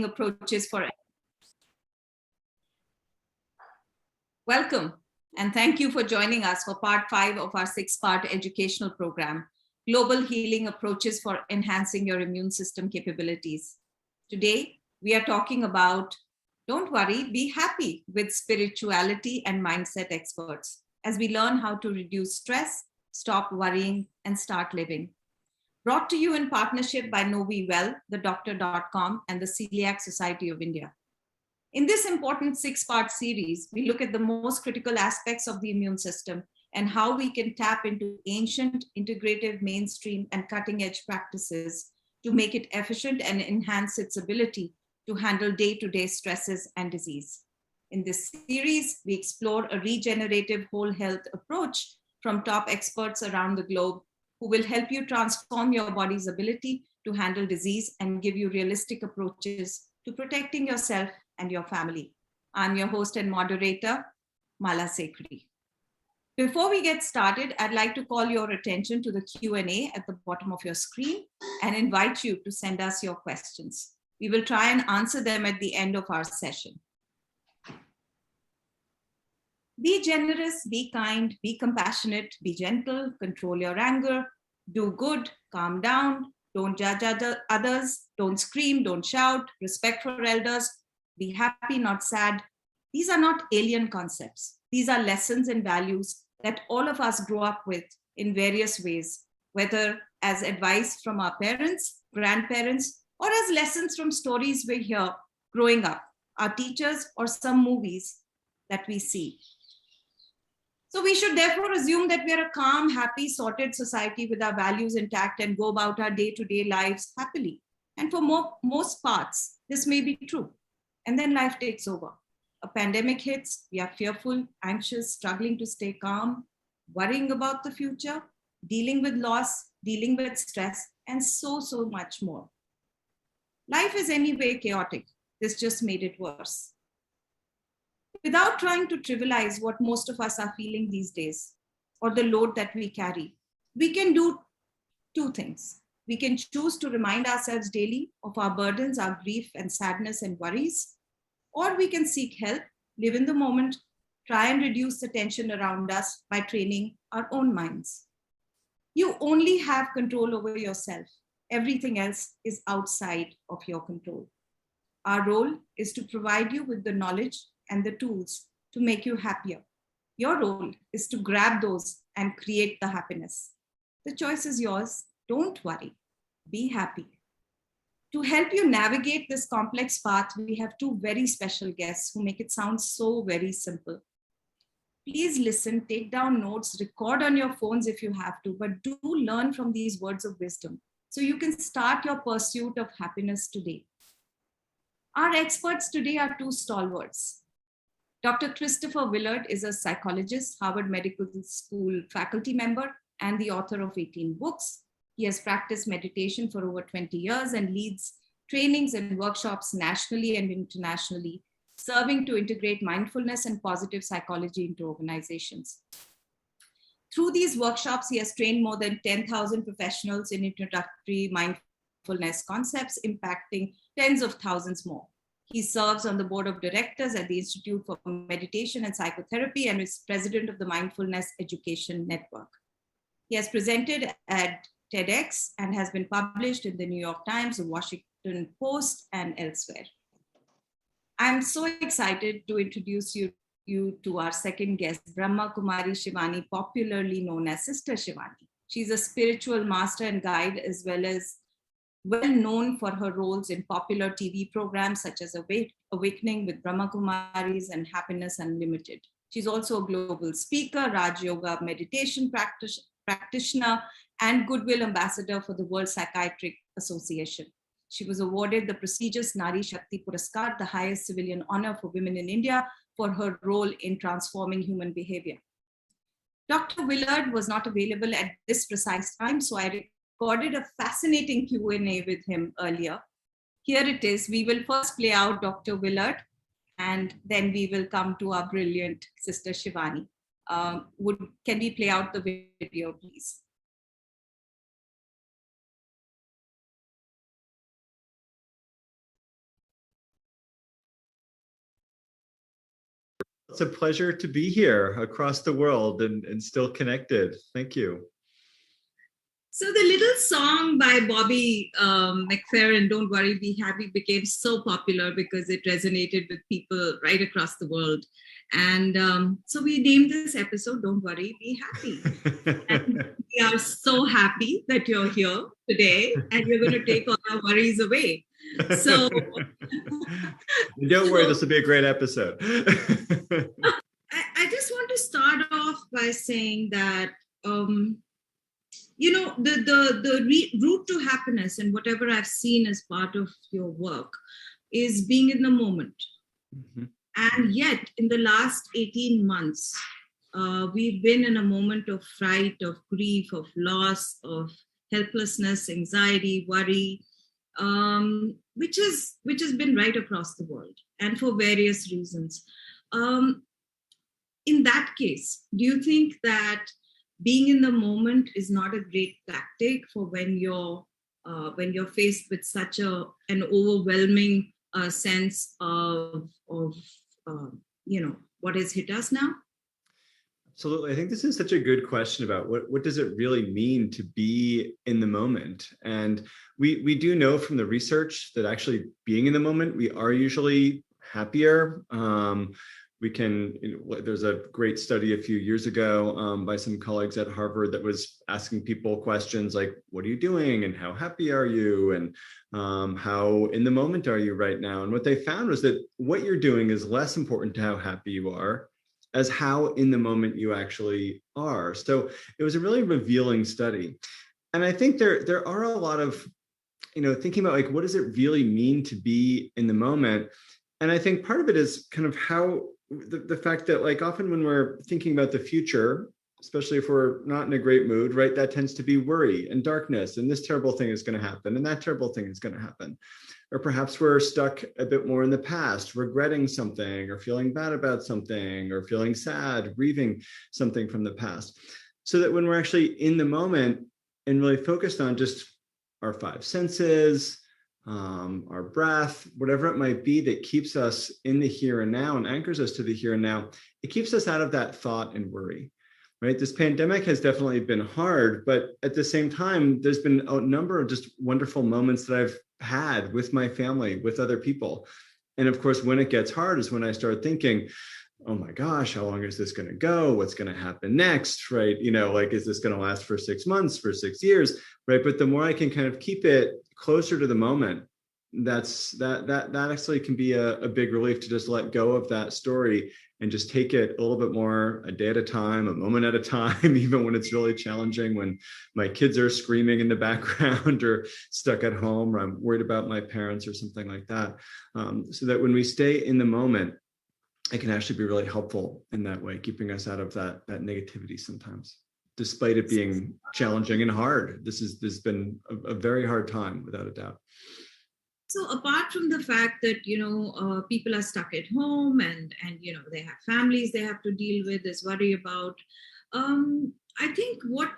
approaches for Welcome and thank you for joining us for part 5 of our 6-part educational program, Global Healing Approaches for Enhancing Your Immune System Capabilities. Today, we are talking about Don't Worry, Be Happy with spirituality and mindset experts as we learn how to reduce stress, stop worrying, and start living. Brought to you in partnership by Know We Well, thedoctor.com, and the Celiac Society of India. In this important 6-part series, we look at the most critical aspects of the immune system and how we can tap into ancient, integrative, mainstream, and cutting-edge practices to make it efficient and enhance its ability to handle day-to-day stresses and disease. In this series, we explore a regenerative whole health approach from top experts around the globe who will help you transform your body's ability to handle disease and give you realistic approaches to protecting yourself and your family. I'm your host and moderator, Mala Sekhri. Before we get started, I'd like to call your attention to the Q&A at the bottom of your screen and invite you to send us your questions. We will try and answer them at the end of our session. Be generous, be kind, be compassionate, be gentle, control your anger, do good, calm down, don't judge others, don't scream, don't shout, respect for elders, be happy, not sad. These are not alien concepts. These are lessons and values that all of us grow up with in various ways, whether as advice from our parents, grandparents, or as lessons from stories we hear growing up, our teachers, or some movies that we see. So we should therefore assume that we are a calm, happy, sorted society with our values intact and go about our day-to-day lives happily. And for most parts, this may be true. And then life takes over. A pandemic hits, we are fearful, anxious, struggling to stay calm, worrying about the future, dealing with loss, dealing with stress, and so much more. Life is anyway chaotic. This just made it worse. Without trying to trivialize what most of us are feeling these days, or the load that we carry, we can do two things. We can choose to remind ourselves daily of our burdens, our grief and sadness and worries, or we can seek help, live in the moment, try and reduce the tension around us by training our own minds. You only have control over yourself. Everything else is outside of your control. Our role is to provide you with the knowledge and the tools to make you happier. Your role is to grab those and create the happiness. The choice is yours. Don't worry. Be happy. To help you navigate this complex path, we have two very special guests who make it sound so very simple. Please listen, take down notes, record on your phones if you have to, but do learn from these words of wisdom so you can start your pursuit of happiness today. Our experts today are two stalwarts. Dr. Christopher Willard is a psychologist, Harvard Medical School faculty member, and the author of 18 books. He has practiced meditation for over 20 years and leads trainings and workshops nationally and internationally, serving to integrate mindfulness and positive psychology into organizations. Through these workshops, he has trained more than 10,000 professionals in introductory mindfulness concepts, impacting tens of thousands more. He serves on the board of directors at the Institute for Meditation and Psychotherapy and is president of the Mindfulness Education Network. He has presented at TEDx and has been published in the New York Times, the Washington Post, and elsewhere. I'm so excited to introduce you to our second guest, Brahma Kumari Shivani, popularly known as Sister Shivani. She's a spiritual master and guide, as well known for her roles in popular TV programs such as Awakening with Brahma Kumaris and Happiness Unlimited. She's also a global speaker, Raj Yoga meditation practitioner, and Goodwill Ambassador for the World Psychiatric Association. She was awarded the prestigious Nari Shakti Puraskar, the highest civilian honor for women in India, for her role in transforming human behavior. Dr. Willard was not available at this precise time, so I recorded a fascinating Q&A with him earlier. Here it is. We will first play out Dr. Willard, and then we will come to our brilliant Sister Shivani. Can we play out the video, please? It's a pleasure to be here across the world and still connected. Thank you. So the little song by Bobby McFerrin, "Don't Worry, Be Happy," became so popular because it resonated with people right across the world. And so we named this episode "Don't Worry, Be Happy." And we are so happy that you're here today and you're going to take all our worries away. So don't worry, this will be a great episode. I just want to start off by saying that the route to happiness, and whatever I've seen as part of your work, is being in the moment. Mm-hmm. And yet in the last 18 months we've been in a moment of fright, of grief, of loss, of helplessness, anxiety, worry, which has been right across the world and for various reasons. In that case, do you think that being in the moment is not a great tactic for when you're faced with such an overwhelming sense of what has hit us now? Absolutely. I think this is such a good question about what does it really mean to be in the moment? And we do know from the research that actually being in the moment, we are usually happier. There's a great study a few years ago by some colleagues at Harvard that was asking people questions like, what are you doing? And how happy are you? And how in the moment are you right now? And what they found was that what you're doing is less important to how happy you are as how in the moment you actually are. So it was a really revealing study. And I think there are a lot of, thinking about like, what does it really mean to be in the moment? And I think part of it is kind of how the fact that like often when we're thinking about the future, especially if we're not in a great mood, right, that tends to be worry and darkness, and this terrible thing is going to happen, and that terrible thing is going to happen. Or perhaps we're stuck a bit more in the past, regretting something or feeling bad about something or feeling sad, grieving something from the past. So that when we're actually in the moment and really focused on just our five senses, our breath, whatever it might be that keeps us in the here and now and anchors us to the here and now, it keeps us out of that thought and worry. Right? This pandemic has definitely been hard, but at the same time, there's been a number of just wonderful moments that I've had with my family, with other people. And of course, when it gets hard is when I start thinking, oh my gosh, how long is this going to go? What's going to happen next? Right? Is this going to last for 6 months, for 6 years? Right? But the more I can kind of keep it closer to the moment, that actually can be a big relief to just let go of that story and just take it a little bit more a day at a time, a moment at a time, even when it's really challenging, when my kids are screaming in the background or stuck at home, or I'm worried about my parents or something like that. So that when we stay in the moment, it can actually be really helpful in that way, keeping us out of that negativity sometimes, despite it being challenging and hard. This has been a very hard time, without a doubt. So apart from the fact that, people are stuck at home and they have families they have to deal with, there's worry about, I think what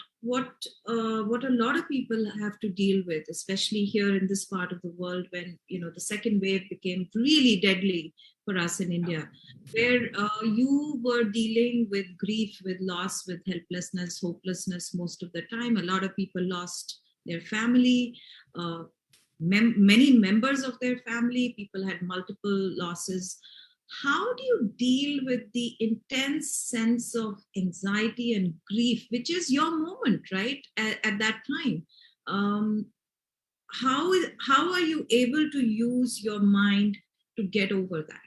a lot of people have to deal with, especially here in this part of the world, when, the second wave became really deadly for us in India, where you were dealing with grief, with loss, with helplessness, hopelessness most of the time. A lot of people lost their family, many members of their family, people had multiple losses. How do you deal with the intense sense of anxiety and grief, which is your moment, right, at that time? How are you able to use your mind to get over that?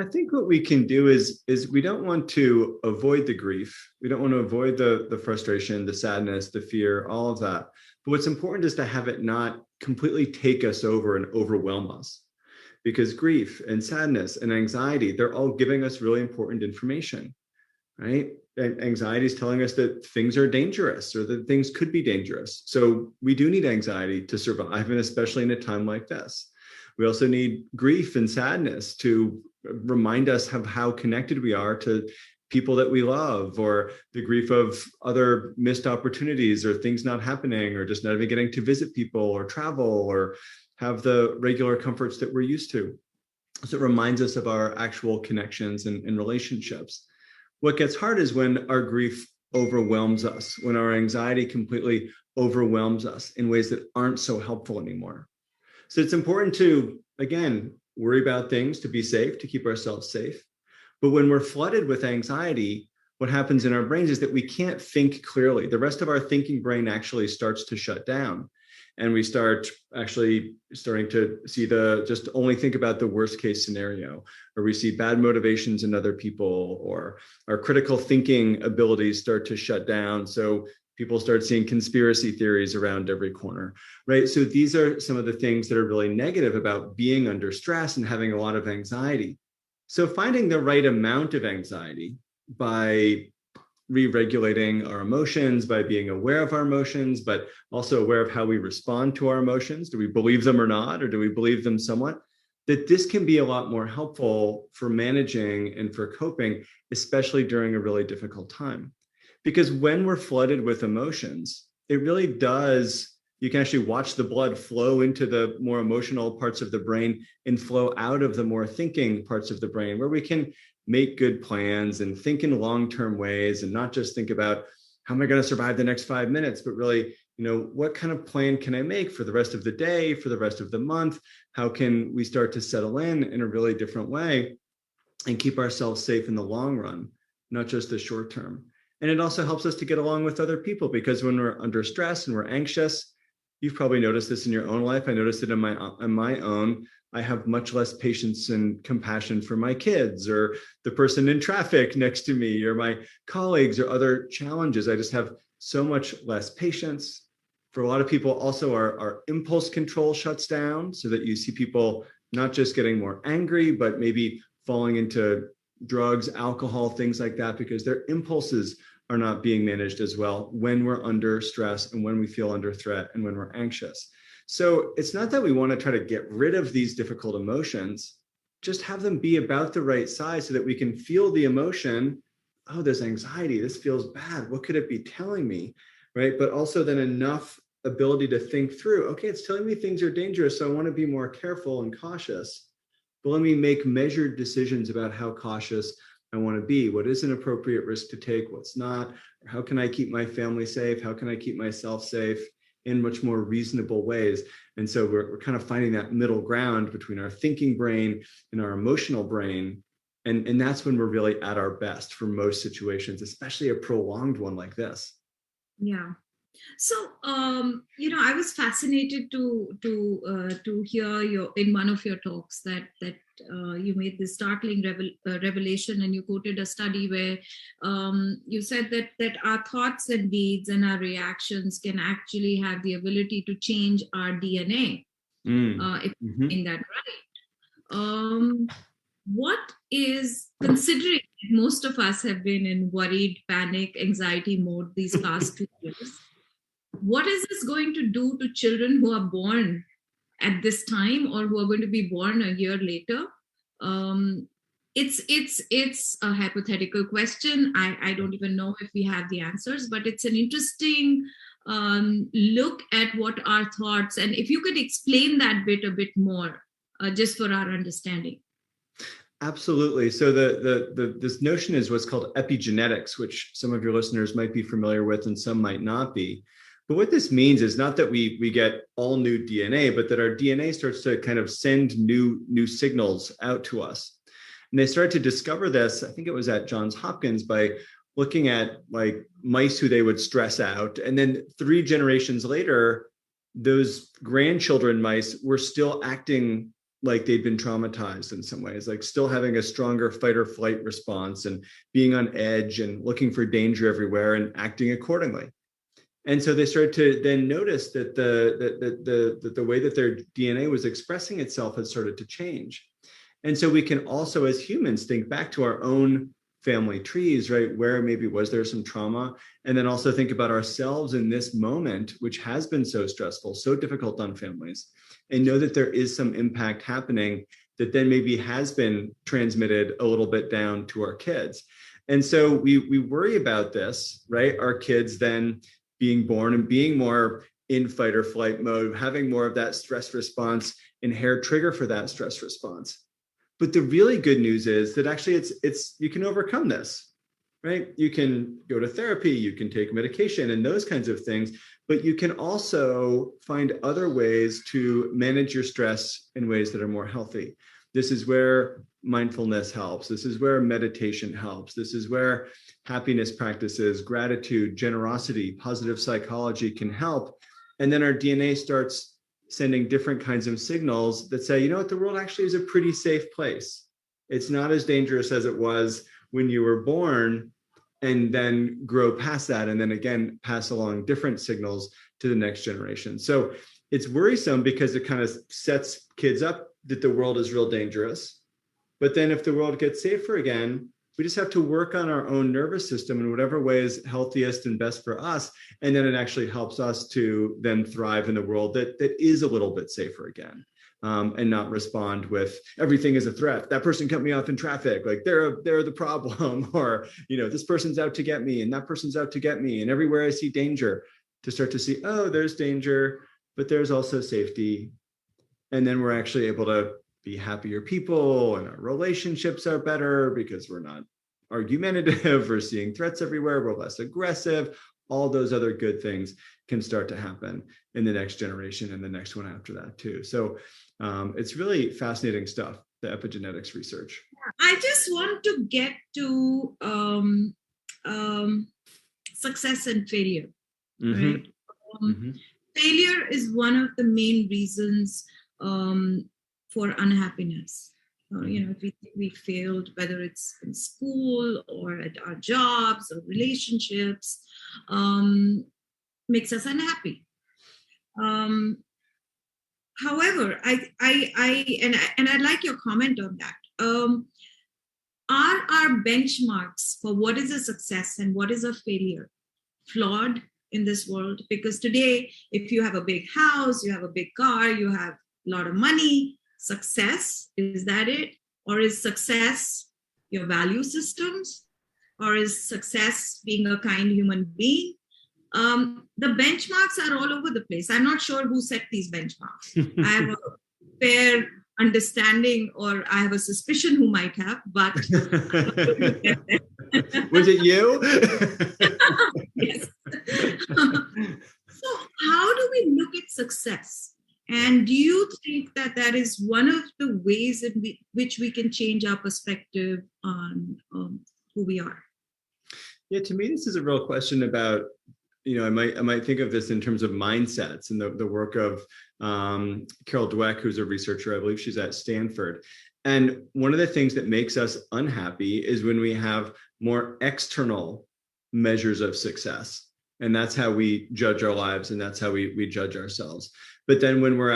I think what we can do is we don't want to avoid the grief. We don't want to avoid the frustration, the sadness, the fear, all of that. But what's important is to have it not completely take us over and overwhelm us. Because grief and sadness and anxiety, they're all giving us really important information, right? And anxiety is telling us that things are dangerous or that things could be dangerous. So we do need anxiety to survive, and especially in a time like this. We also need grief and sadness to remind us of how connected we are to people that we love, or the grief of other missed opportunities or things not happening, or just not even getting to visit people or travel or have the regular comforts that we're used to. So it reminds us of our actual connections and relationships. What gets hard is when our grief overwhelms us, when our anxiety completely overwhelms us in ways that aren't so helpful anymore. So it's important to, again, worry about things to be safe, to keep ourselves safe. But when we're flooded with anxiety, what happens in our brains is that we can't think clearly. The rest of our thinking brain actually starts to shut down. And we start actually starting to see just only think about the worst case scenario, or we see bad motivations in other people, or our critical thinking abilities start to shut down. So people start seeing conspiracy theories around every corner, right? So these are some of the things that are really negative about being under stress and having a lot of anxiety. So finding the right amount of anxiety by re-regulating our emotions, by being aware of our emotions, but also aware of how we respond to our emotions. Do we believe them or not, or do we believe them somewhat? That this can be a lot more helpful for managing and for coping, especially during a really difficult time. Because when we're flooded with emotions, it really does, you can actually watch the blood flow into the more emotional parts of the brain and flow out of the more thinking parts of the brain, where we can make good plans and think in long-term ways, and not just think about how am I going to survive the next 5 minutes, but really, what kind of plan can I make for the rest of the day, for the rest of the month? How can we start to settle in a really different way and keep ourselves safe in the long run, not just the short term? And it also helps us to get along with other people, because when we're under stress and we're anxious, you've probably noticed this in your own life. I noticed it in my own. I have much less patience and compassion for my kids, or the person in traffic next to me, or my colleagues, or other challenges. I just have so much less patience. For a lot of people, also our impulse control shuts down, so that you see people not just getting more angry, but maybe falling into drugs, alcohol, things like that, because their impulses are not being managed as well when we're under stress and when we feel under threat and when we're anxious. So it's not that we want to try to get rid of these difficult emotions, just have them be about the right size so that we can feel the emotion. Oh, there's anxiety. This feels bad. What could it be telling me? Right. But also then enough ability to think through, okay, it's telling me things are dangerous, so I want to be more careful and cautious. But let me make measured decisions about how cautious I want to be. What is an appropriate risk to take? What's not? How can I keep my family safe? How can I keep myself safe in much more reasonable ways? And so we're kind of finding that middle ground between our thinking brain and our emotional brain. And that's when we're really at our best for most situations, especially a prolonged one like this. Yeah. So, I was fascinated to hear in one of your talks that you made this startling revelation, and you quoted a study where you said that our thoughts and deeds and our reactions can actually have the ability to change our DNA. If in that right. What is, considering most of us have been in worried, panic, anxiety mode these past 2 years, what is this going to do to children who are born at this time, or who are going to be born a year later? It's a hypothetical question. I don't even know if we have the answers, but it's an interesting look at what our thoughts, and if you could explain that bit a bit more, just for our understanding. Absolutely. So this notion is what's called epigenetics, which some of your listeners might be familiar with and some might not be. But what this means is not that we get all new DNA, but that our DNA starts to kind of send new signals out to us. And they started to discover this, I think it was at Johns Hopkins, by looking at like mice who they would stress out. And then 3 generations later, those grandchildren mice were still acting like they'd been traumatized in some ways, like still having a stronger fight or flight response and being on edge and looking for danger everywhere and acting accordingly. And so they started to then notice that the way that their DNA was expressing itself had started to change. And so we can also, as humans, think back to our own family trees, right? Where maybe was there some trauma? And then also think about ourselves in this moment, which has been so stressful, so difficult on families, and know that there is some impact happening that then maybe has been transmitted a little bit down to our kids. And so we worry about this, right? Our kids then being born and being more in fight or flight mode, having more of that stress response and hair trigger for that stress response. But the really good news is that actually it's you can overcome this, right? You can go to therapy, you can take medication and those kinds of things, but you can also find other ways to manage your stress in ways that are more healthy. This is where mindfulness helps. This is where meditation helps. This is where happiness practices, gratitude, generosity, positive psychology can help. And then our DNA starts sending different kinds of signals that say, you know what, the world actually is a pretty safe place. It's not as dangerous as it was when you were born, and then grow past that, and then again, pass along different signals to the next generation. So it's worrisome because it kind of sets kids up that the world is real dangerous. But then if the world gets safer again, we just have to work on our own nervous system in whatever way is healthiest and best for us. And then it actually helps us to then thrive in the world that is a little bit safer again. And not respond with everything is a threat. That person cut me off in traffic, like they're the problem, or this person's out to get me, and that person's out to get me, and everywhere I see danger, to start to see, oh, there's danger, but there's also safety, and then we're actually able to be happier people, and our relationships are better because we're not argumentative, we're seeing threats everywhere, we're less aggressive. All those other good things can start to happen in the next generation and the next one after that too. So it's really fascinating stuff, the epigenetics research. I just want to get to success and failure, right? Failure is one of the main reasons for unhappiness. If we failed, whether it's in school or at our jobs or relationships, makes us unhappy. However, I like your comment on that. Are our benchmarks for what is a success and what is a failure flawed in this world? Because today, if you have a big house, you have a big car, you have a lot of money, success, is that it? Or is success your value systems? Or is success being a kind human being? The benchmarks are all over the place. I'm not sure who set these benchmarks. I have a fair understanding, or I have a suspicion who might have, but was it you? Yes. So how do we look at success? And do you think that that is one of the ways in which we can change our perspective on who we are? Yeah, to me, this is a real question about, I might think of this in terms of mindsets and the work of Carol Dweck, who's a researcher. I believe she's at Stanford. And one of the things that makes us unhappy is when we have more external measures of success. And that's how we judge our lives, and that's how we judge ourselves. But then when we're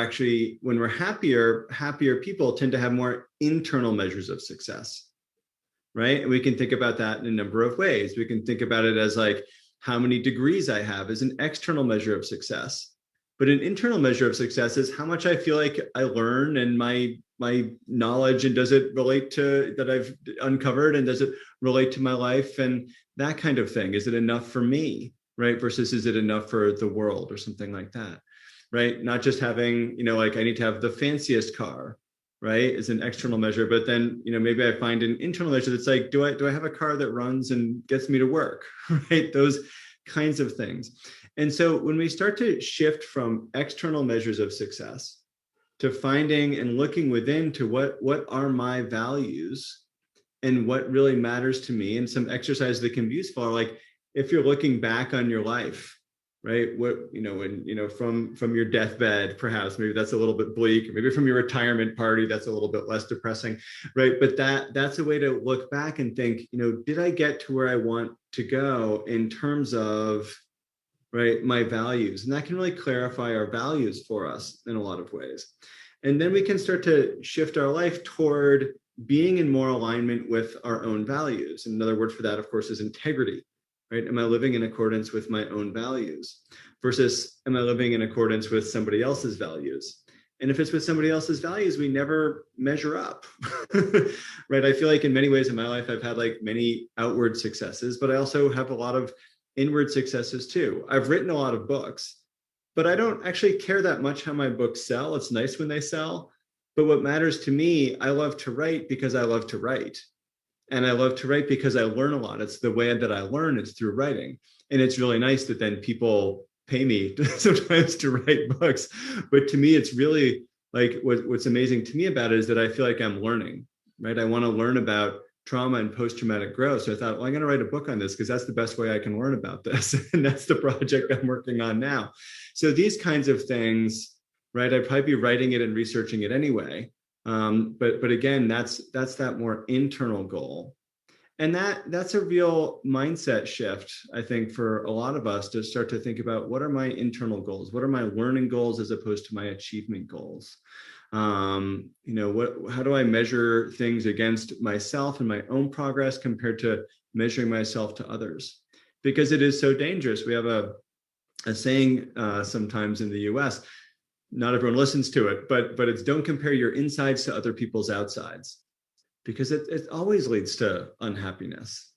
happier people tend to have more internal measures of success, right? And we can think about that in a number of ways. We can think about it as like, how many degrees I have is an external measure of success. But an internal measure of success is how much I feel like I learn, and my knowledge, and does it relate to that I've uncovered, and does it relate to my life, and that kind of thing. Is it enough for me, right? Versus is it enough for the world or something like that, right? Not just having, like I need to have the fanciest car, right? Is an external measure, but then, maybe I find an internal measure that's like, do I have a car that runs and gets me to work, right? Those kinds of things. And so when we start to shift from external measures of success to finding and looking within to what are my values and what really matters to me, and some exercises that can be useful are like, if you're looking back on your life, right? What, from your deathbed, perhaps, maybe that's a little bit bleak, maybe from your retirement party, that's a little bit less depressing, right? But that's a way to look back and think, did I get to where I want to go in terms of, right, my values? And that can really clarify our values for us in a lot of ways. And then we can start to shift our life toward being in more alignment with our own values. And another word for that, of course, is integrity. Right? Am I living in accordance with my own values versus am I living in accordance with somebody else's values? And if it's with somebody else's values, we never measure up, right? I feel like in many ways in my life, I've had like many outward successes, but I also have a lot of inward successes too. I've written a lot of books, but I don't actually care that much how my books sell. It's nice when they sell, But what matters to me, I love to write because I love to write. And I love to write because I learn a lot. It's the way that I learn, it's through writing. And it's really nice that then people pay me sometimes to write books. But to me, it's really like what's amazing to me about it is that I feel like I'm learning, right? I want to learn about trauma and post-traumatic growth. So I thought, well, I'm going to write a book on this because that's the best way I can learn about this. And that's the project I'm working on now. So these kinds of things, right? I'd probably be writing it and researching it anyway. But again, that's that more internal goal. And that's a real mindset shift, I think, for a lot of us to start to think about what are my internal goals? What are my learning goals as opposed to my achievement goals? How do I measure things against myself and my own progress compared to measuring myself to others? Because it is so dangerous. We have a saying sometimes in the US, not everyone listens to it, but it's don't compare your insides to other people's outsides, because it always leads to unhappiness.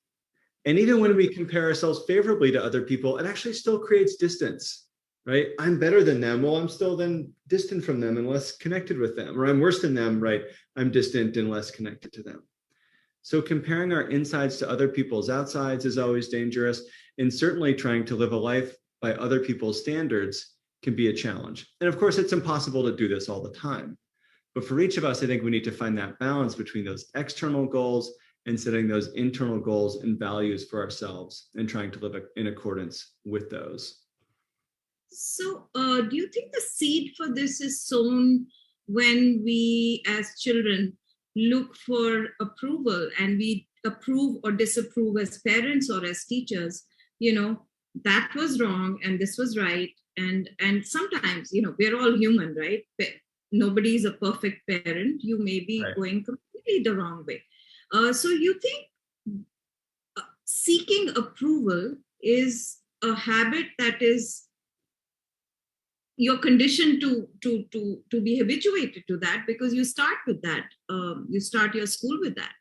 And even when we compare ourselves favorably to other people, it actually still creates distance, right? I'm better than them. Well, I'm still then distant from them and less connected with them. Or I'm worse than them, right? I'm distant and less connected to them. So comparing our insides to other people's outsides is always dangerous. And certainly trying to live a life by other people's standards can be a challenge. And of course, it's impossible to do this all the time. But for each of us, I think we need to find that balance between those external goals and setting those internal goals and values for ourselves and trying to live in accordance with those. So do you think the seed for this is sown when we as children look for approval and we approve or disapprove as parents or as teachers, that was wrong and this was right. And sometimes, we're all human, right? Nobody is a perfect parent. You may be right. going completely the wrong way. So you think seeking approval is a habit that is you're conditioned to be habituated to that because you start with that. You start your school with that.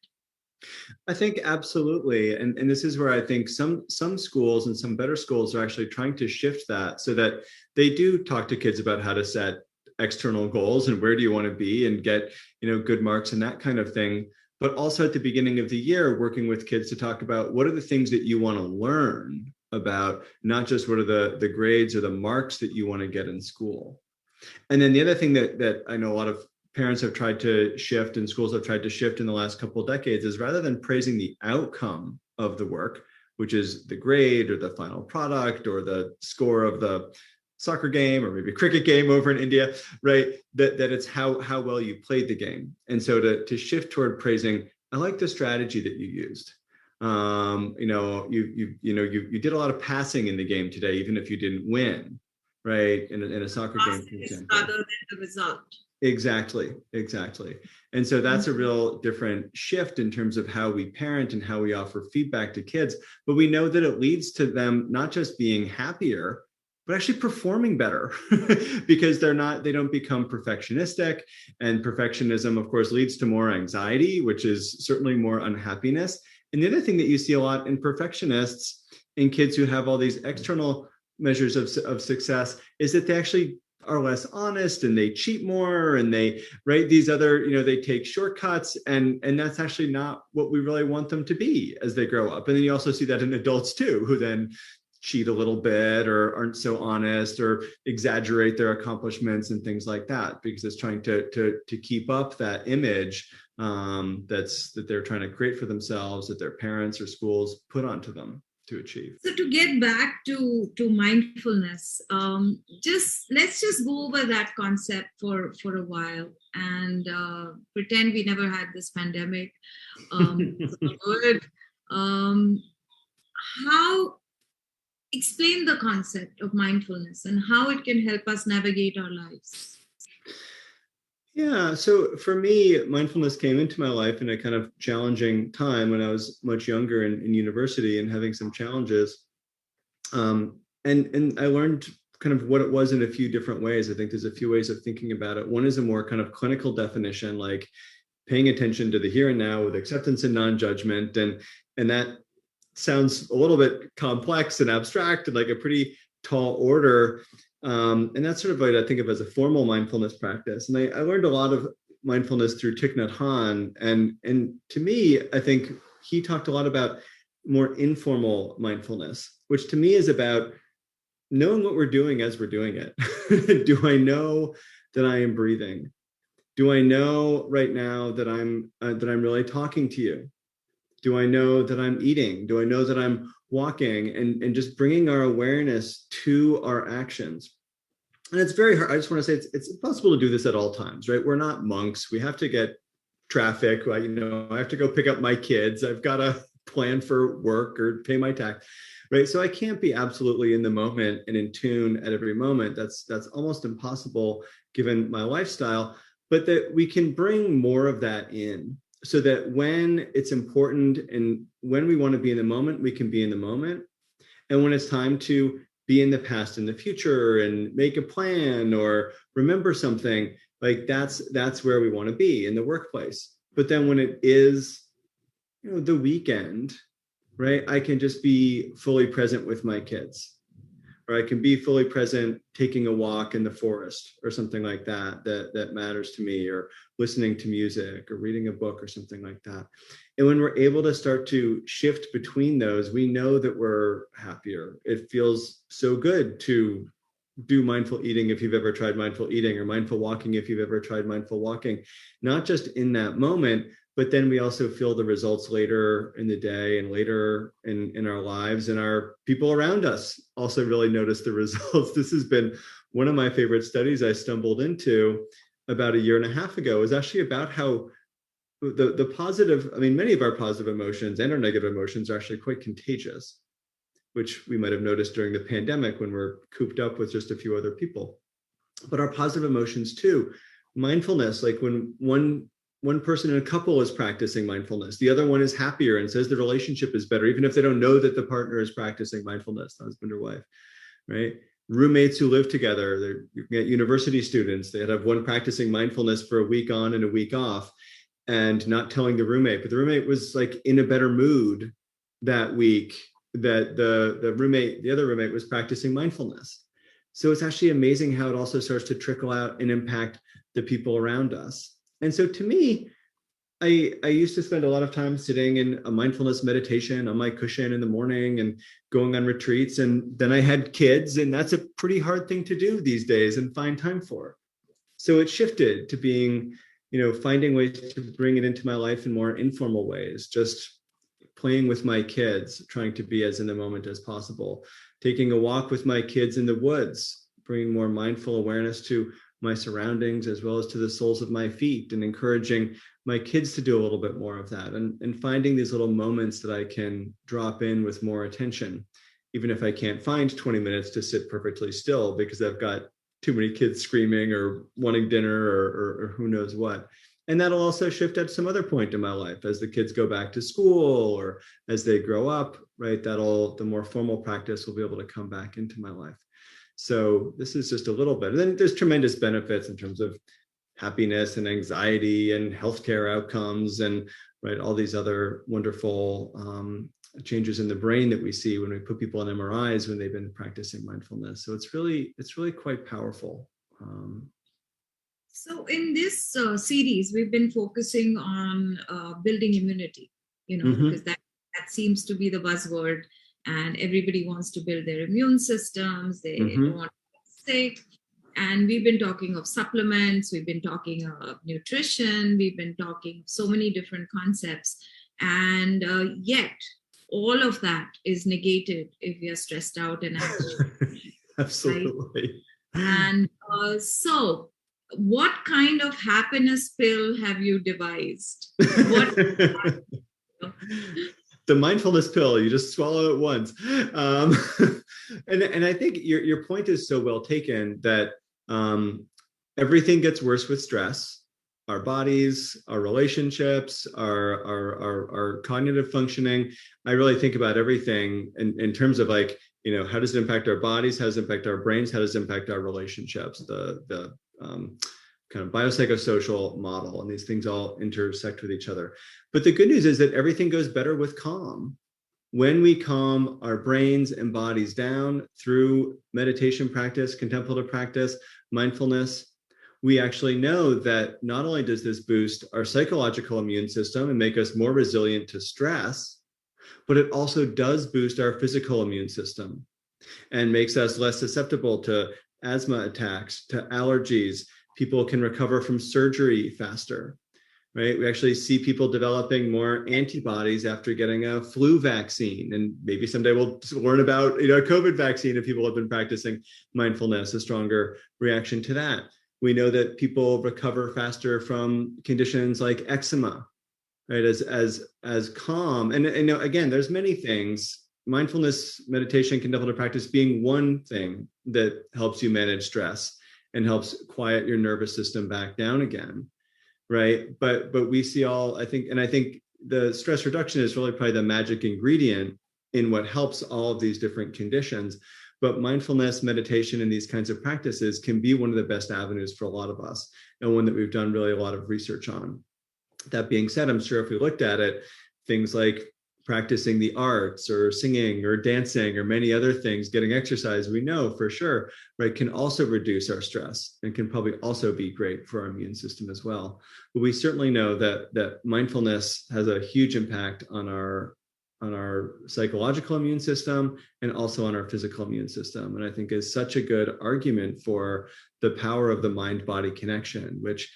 I think absolutely. And this is where I think some schools and some better schools are actually trying to shift that so that they do talk to kids about how to set external goals and where do you want to be and get, good marks and that kind of thing. But also at the beginning of the year, working with kids to talk about what are the things that you want to learn about, not just what are the grades or the marks that you want to get in school. And then the other thing that I know a lot of parents have tried to shift and schools have tried to shift in the last couple of decades is rather than praising the outcome of the work, which is the grade or the final product or the score of the soccer game or maybe a cricket game over in India, right? That it's how well you played the game. And so to shift toward praising, I like the strategy that you used. You did a lot of passing in the game today, even if you didn't win, right? In a soccer game, for example. Rather than the result. Exactly. And so that's a real different shift in terms of how we parent and how we offer feedback to kids. But we know that it leads to them not just being happier, but actually performing better because they don't become perfectionistic. And perfectionism, of course, leads to more anxiety, which is certainly more unhappiness. And the other thing that you see a lot in perfectionists, in kids who have all these external measures of success, is that they actually are less honest and they cheat more and they write these other, they take shortcuts and that's actually not what we really want them to be as they grow up. And then you also see that in adults too, who then cheat a little bit or aren't so honest or exaggerate their accomplishments and things like that, because it's trying to keep up that image that they're trying to create for themselves, that their parents or schools put onto them to achieve. So to get back to mindfulness, let's just go over that concept for a while and pretend we never had this pandemic. How explain the concept of mindfulness and how it can help us navigate our lives? Yeah, so for me, mindfulness came into my life in a kind of challenging time when I was much younger in university and having some challenges. And I learned kind of what it was in a few different ways. I think there's a few ways of thinking about it. One is a more kind of clinical definition, like paying attention to the here and now with acceptance and non-judgment. And that sounds a little bit complex and abstract and like a pretty tall order. And that's sort of what I think of as a formal mindfulness practice. And I learned a lot of mindfulness through Thich Nhat Hanh. And to me, I think he talked a lot about more informal mindfulness, which to me is about knowing what we're doing as we're doing it. Do I know that I am breathing? Do I know right now that I'm really talking to you? Do I know that I'm eating? Do I know that I'm walking? And just bringing our awareness to our actions. And it's very hard. I just want to say it's impossible to do this at all times, right? We're not monks. We have to get traffic. I have to go pick up my kids. I've got to plan for work or pay my tax, right? So I can't be absolutely in the moment and in tune at every moment. That's almost impossible given my lifestyle, but that we can bring more of that in so that when it's important and when we want to be in the moment, we can be in the moment. And when it's time to be in the past and the future and make a plan or remember something, like that's where we want to be in the workplace. But then when it is, the weekend, right, I can just be fully present with my kids, or I can be fully present taking a walk in the forest or something like that matters to me, or listening to music or reading a book or something like that. And when we're able to start to shift between those, we know that we're happier. It feels so good to do mindful eating if you've ever tried mindful eating, or mindful walking if you've ever tried mindful walking, not just in that moment, but then we also feel the results later in the day and later in our lives, and our people around us also really notice the results. This has been one of my favorite studies I stumbled into about a year and a half ago. It was actually about how the positive, many of our positive emotions and our negative emotions are actually quite contagious, which we might have noticed during the pandemic when we're cooped up with just a few other people. But our positive emotions too, mindfulness, like when one person in a couple is practicing mindfulness, the other one is happier and says the relationship is better, even if they don't know that the partner is practicing mindfulness, husband or wife, right? Roommates who live together, you can get university students, they have one practicing mindfulness for a week on and a week off, and not telling the roommate, but the roommate was like in a better mood that week, that the other roommate was practicing mindfulness. So it's actually amazing how it also starts to trickle out and impact the people around us. And so to me, I used to spend a lot of time sitting in a mindfulness meditation on my cushion in the morning and going on retreats. And then I had kids, and that's a pretty hard thing to do these days and find time for. So it shifted to being, finding ways to bring it into my life in more informal ways, just playing with my kids, trying to be as in the moment as possible, taking a walk with my kids in the woods, bringing more mindful awareness to my surroundings as well as to the soles of my feet, and encouraging my kids to do a little bit more of that, and finding these little moments that I can drop in with more attention, even if I can't find 20 minutes to sit perfectly still because I've got too many kids screaming or wanting dinner or who knows what. And that'll also shift at some other point in my life as the kids go back to school or as they grow up, right? The more formal practice will be able to come back into my life. So this is just a little bit. And then there's tremendous benefits in terms of happiness and anxiety and healthcare outcomes and, right, all these other wonderful changes in the brain that we see when we put people on MRIs when they've been practicing mindfulness. So it's really quite powerful. So in this series, we've been focusing on building immunity, because that seems to be the buzzword, and everybody wants to build their immune systems. They don't want to get sick. And we've been talking of supplements, we've been talking of nutrition, we've been talking of so many different concepts. And yet, all of that is negated if we are stressed out and anxious. Absolutely. Right? And so, what kind of happiness pill have you devised? The mindfulness pill, you just swallow it once. And I think your point is so well taken that everything gets worse with stress. Our bodies, our relationships, our cognitive functioning. I really think about everything in terms of like, how does it impact our bodies? How does it impact our brains? How does it impact our relationships? The kind of biopsychosocial model, and these things all intersect with each other. But the good news is that everything goes better with calm. When we calm our brains and bodies down through meditation practice, contemplative practice, mindfulness, we actually know that not only does this boost our psychological immune system and make us more resilient to stress, but it also does boost our physical immune system and makes us less susceptible to asthma attacks, to allergies. People can recover from surgery faster, right? We actually see people developing more antibodies after getting a flu vaccine. And maybe someday we'll learn about, a COVID vaccine if people have been practicing mindfulness, a stronger reaction to that. We know that people recover faster from conditions like eczema, right? As calm. And again, there's many things. Mindfulness meditation, contemplative practice being one thing that helps you manage stress and helps quiet your nervous system back down again, right? But we see I think the stress reduction is really probably the magic ingredient in what helps all of these different conditions. But mindfulness, meditation, and these kinds of practices can be one of the best avenues for a lot of us, and one that we've done really a lot of research on. That being said, I'm sure if we looked at it, things like practicing the arts or singing or dancing or many other things, getting exercise, we know for sure, right, can also reduce our stress and can probably also be great for our immune system as well. But we certainly know that mindfulness has a huge impact on our psychological immune system and also on our physical immune system. And I think is such a good argument for the power of the mind-body connection, which,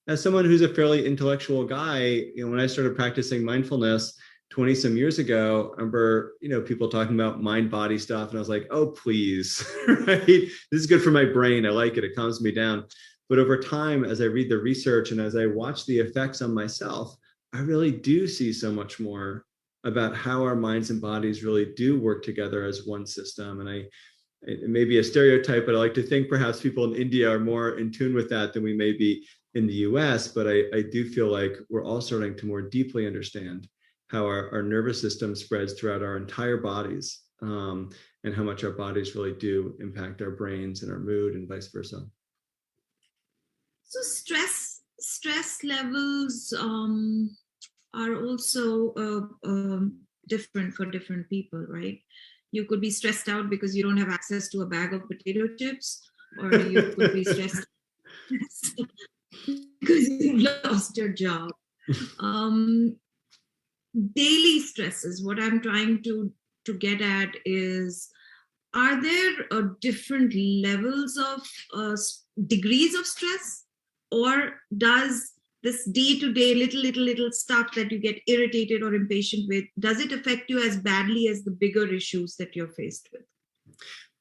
as someone who's a fairly intellectual guy, when I started practicing mindfulness 20 some years ago, I remember, people talking about mind body stuff. And I was like, oh, please, right? This is good for my brain. I like it. It calms me down. But over time, as I read the research and as I watch the effects on myself, I really do see so much more about how our minds and bodies really do work together as one system. And it may be a stereotype, but I like to think perhaps people in India are more in tune with that than we may be in the US. But I do feel like we're all starting to more deeply understand how our nervous system spreads throughout our entire bodies, and how much our bodies really do impact our brains and our mood and vice versa. So stress levels are also different for different people, right? You could be stressed out because you don't have access to a bag of potato chips, or you could be stressed because you lost your job. Daily stresses, what I'm trying to get at is, are there different levels of degrees of stress, or does this day-to-day little stuff that you get irritated or impatient with, does it affect you as badly as the bigger issues that you're faced with?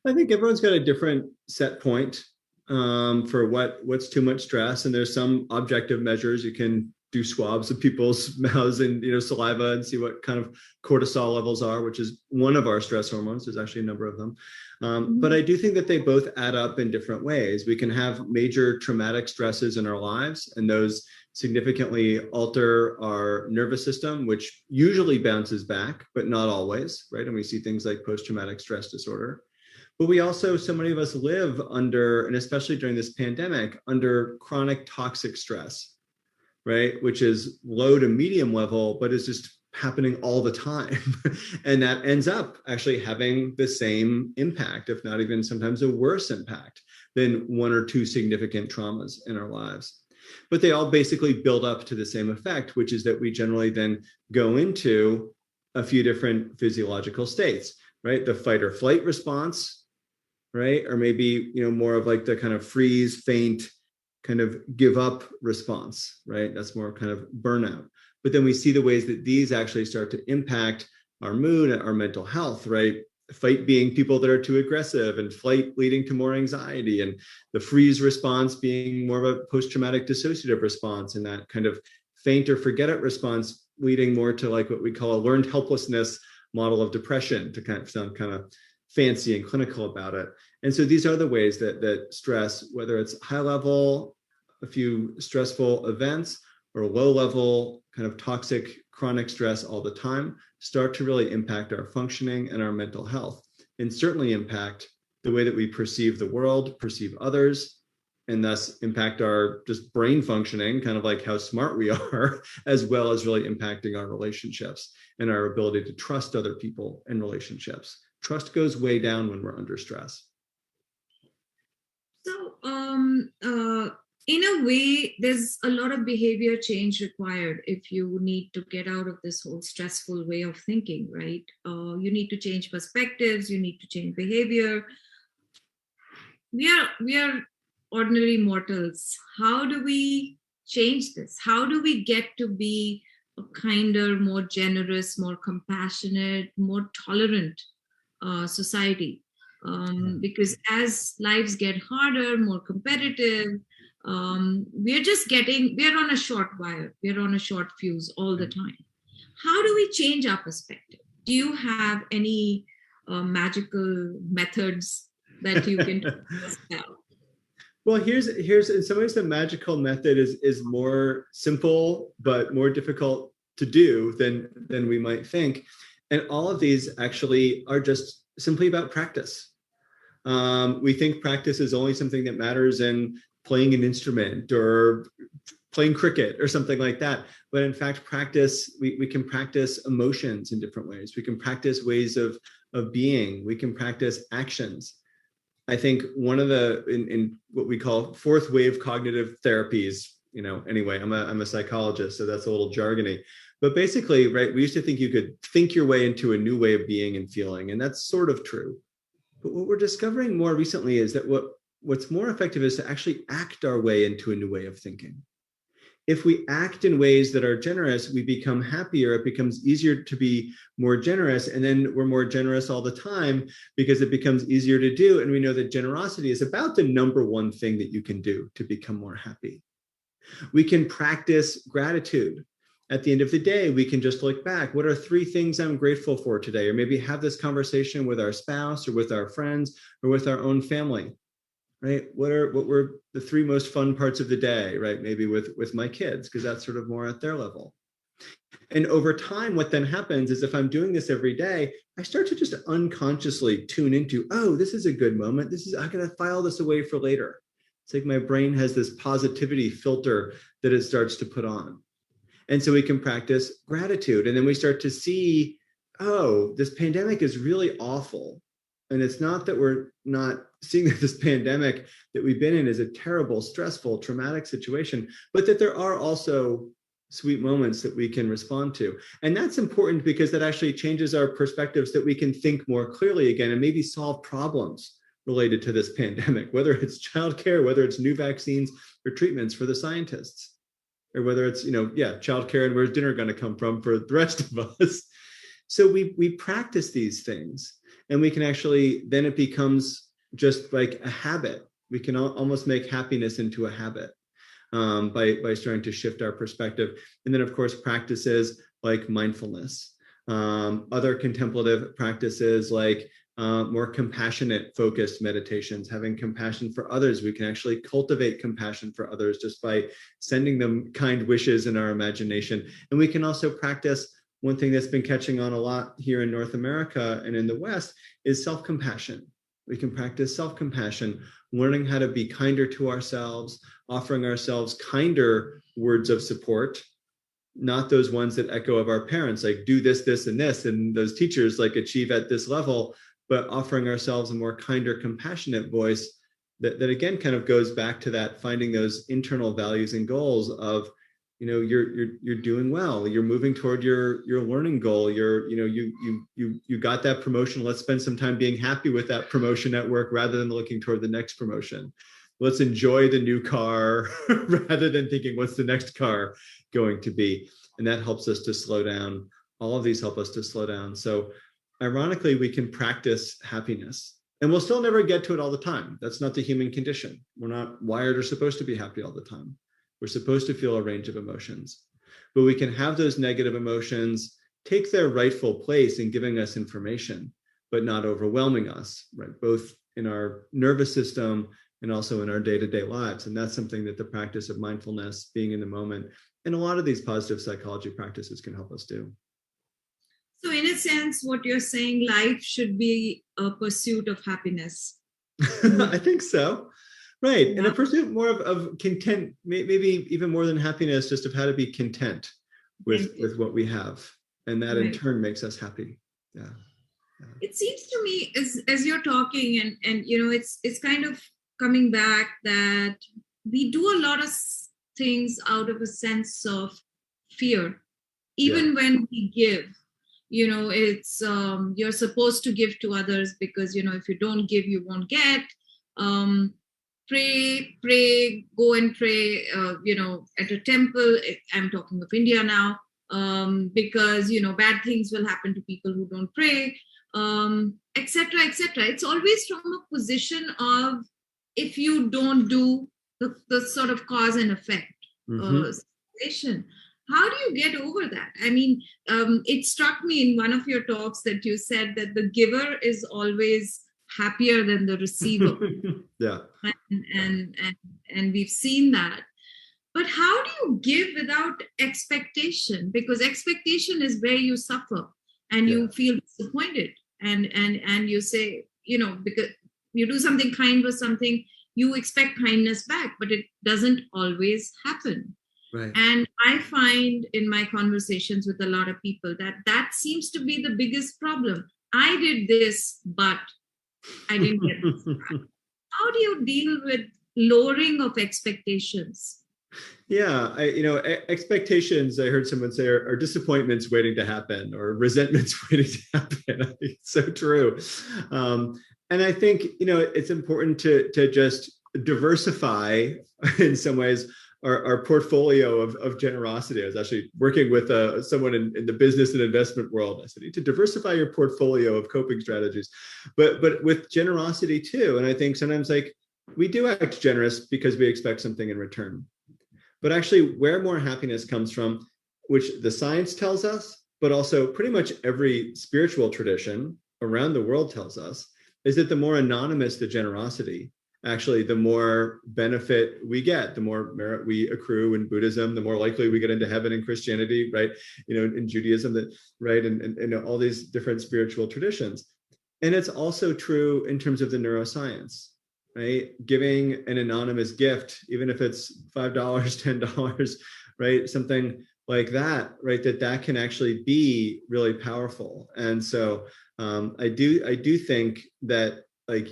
I think everyone's got a different set point for what's too much stress, and there's some objective measures. You can do swabs of people's mouths and saliva and see what kind of cortisol levels are, which is one of our stress hormones. There's actually a number of them. But I do think that they both add up in different ways. We can have major traumatic stresses in our lives, and those significantly alter our nervous system, which usually bounces back, but not always, right? And we see things like post-traumatic stress disorder. But we also, so many of us live under, and especially during this pandemic, under chronic toxic stress, right? Which is low to medium level, but is just happening all the time. And that ends up actually having the same impact, if not even sometimes a worse impact than one or two significant traumas in our lives. But they all basically build up to the same effect, which is that we generally then go into a few different physiological states, right? The fight or flight response, right? Or maybe, more of like the kind of freeze, faint, kind of give up response, right? That's more kind of burnout. But then we see the ways that these actually start to impact our mood and our mental health, right? Fight being people that are too aggressive, and flight leading to more anxiety, and the freeze response being more of a post-traumatic dissociative response, and that kind of faint or forget it response leading more to like what we call a learned helplessness model of depression, to kind of sound kind of fancy and clinical about it. And so these are the ways that stress, whether it's high level, a few stressful events, or low level kind of toxic chronic stress all the time, start to really impact our functioning and our mental health, and certainly impact the way that we perceive the world, perceive others, and thus impact our just brain functioning, kind of like how smart we are, as well as really impacting our relationships and our ability to trust other people and relationships. Trust goes way down when we're under stress. So in a way, there's a lot of behavior change required if you need to get out of this whole stressful way of thinking, right? You need to change perspectives, you need to change behavior. We are ordinary mortals. How do we change this? How do we get to be a kinder, more generous, more compassionate, more tolerant society? Because as lives get harder, more competitive, we're on a short wire, we're on a short fuse all the time. How do we change our perspective? Do you have any magical methods that you can tell us about? Well, here's in some ways the magical method is more simple but more difficult to do than we might think. And all of these actually are just simply about practice. We think practice is only something that matters in playing an instrument or playing cricket or something like that. But in fact, we can practice emotions in different ways. We can practice ways of being. We can practice actions. I think one of the in what we call fourth wave cognitive therapies, anyway, I'm a psychologist, so that's a little jargony. But basically, right, we used to think you could think your way into a new way of being and feeling, and that's sort of true. But what we're discovering more recently is that what's more effective is to actually act our way into a new way of thinking. If we act in ways that are generous, we become happier. It becomes easier to be more generous. And then we're more generous all the time because it becomes easier to do. And we know that generosity is about the number one thing that you can do to become more happy. We can practice gratitude. At the end of the day, we can just look back. What are 3 things I'm grateful for today? Or maybe have this conversation with our spouse or with our friends or with our own family. Right? What were the 3 most fun parts of the day, right? Maybe with my kids, because that's sort of more at their level. And over time, what then happens is if I'm doing this every day, I start to just unconsciously tune into, oh, this is a good moment. I'm going to file this away for later. It's like my brain has this positivity filter that it starts to put on. And so we can practice gratitude. And then we start to see, oh, this pandemic is really awful. And it's not that we're not seeing that this pandemic that we've been in is a terrible, stressful, traumatic situation, but that there are also sweet moments that we can respond to. And that's important because that actually changes our perspectives, that we can think more clearly again and maybe solve problems related to this pandemic, whether it's childcare, whether it's new vaccines or treatments for the scientists, or whether it's, childcare and where's dinner going to come from for the rest of us. So we practice these things. And we can actually, then it becomes just like a habit. We can almost make happiness into a habit by starting to shift our perspective. And then, of course, practices like mindfulness, other contemplative practices like more compassionate, focused meditations, having compassion for others. We can actually cultivate compassion for others just by sending them kind wishes in our imagination. And we can also practice one thing that's been catching on a lot here in North America and in the West is self-compassion. We can practice self-compassion, learning how to be kinder to ourselves, offering ourselves kinder words of support, not those ones that echo of our parents, like do this, this, and this, and those teachers like achieve at this level, but offering ourselves a more kinder, compassionate voice that again kind of goes back to that, finding those internal values and goals of, you're doing well. You're moving toward your learning goal. You got that promotion. Let's spend some time being happy with that promotion at work rather than looking toward the next promotion. Let's enjoy the new car rather than thinking what's the next car going to be. And that helps us to slow down. All of these help us to slow down. So ironically, we can practice happiness. And we'll still never get to it all the time. That's not the human condition. We're not wired or supposed to be happy all the time. We're supposed to feel a range of emotions, but we can have those negative emotions take their rightful place in giving us information, but not overwhelming us, right? Both in our nervous system and also in our day-to-day lives. And that's something that the practice of mindfulness, being in the moment, and a lot of these positive psychology practices can help us do. So in a sense, what you're saying, life should be a pursuit of happiness. I think so. Right. Yeah. And a pursuit more of content, maybe even more than happiness, just of how to be content with what we have. And that in turn makes us happy. Yeah. It seems to me as you're talking and it's kind of coming back that we do a lot of things out of a sense of fear, even when we give. It's you're supposed to give to others because if you don't give, you won't get. Pray, go and pray, at a temple. I'm talking of India now, because bad things will happen to people who don't pray, etc., etc. It's always from a position of, if you don't do the sort of cause and effect situation. How do you get over that? I mean, it struck me in one of your talks that you said that the giver is always happier than the receiver. Yeah. And we've seen that. But how do you give without expectation? Because expectation is where you suffer and you feel disappointed. And you say, because you do something kind for something, you expect kindness back, but it doesn't always happen. Right. And I find in my conversations with a lot of people that seems to be the biggest problem. I did this, but I didn't get this back. How do you deal with lowering of expectations? Yeah, expectations, I heard someone say, are disappointments waiting to happen, or resentments waiting to happen. I think it's so true. And I think, it's important to just diversify in some ways our portfolio of generosity. I was actually working with someone in the business and investment world. I said, you need to diversify your portfolio of coping strategies, but with generosity too. And I think sometimes we do act generous because we expect something in return. But actually, where more happiness comes from, which the science tells us, but also pretty much every spiritual tradition around the world tells us, is that the more anonymous the generosity, actually, the more benefit we get, the more merit we accrue in Buddhism, the more likely we get into heaven in Christianity, right? In Judaism, right? And all these different spiritual traditions. And it's also true in terms of the neuroscience, right? Giving an anonymous gift, even if it's $5, $10, right? Something like that, right? That can actually be really powerful. And so I do think that,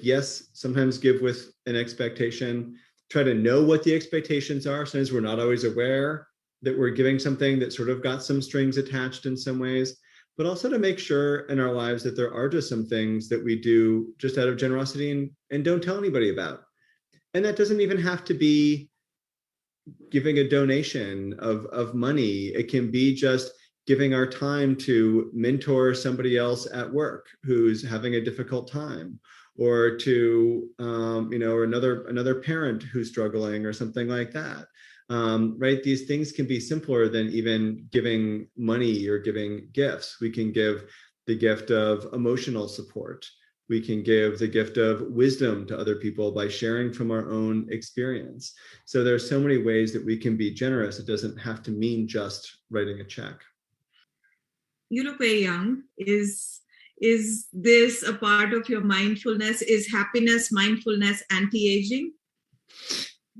yes, sometimes give with an expectation, try to know what the expectations are. Sometimes we're not always aware that we're giving something that sort of got some strings attached in some ways, but also to make sure in our lives that there are just some things that we do just out of generosity and don't tell anybody about. And that doesn't even have to be giving a donation of money. It can be just giving our time to mentor somebody else at work who's having a difficult time, or to or another parent who's struggling, or something like that. Right? These things can be simpler than even giving money or giving gifts. We can give the gift of emotional support. We can give the gift of wisdom to other people by sharing from our own experience. So there's so many ways that we can be generous. It doesn't have to mean just writing a check. You look very young. Is this a part of your mindfulness? Is happiness, mindfulness, anti-aging?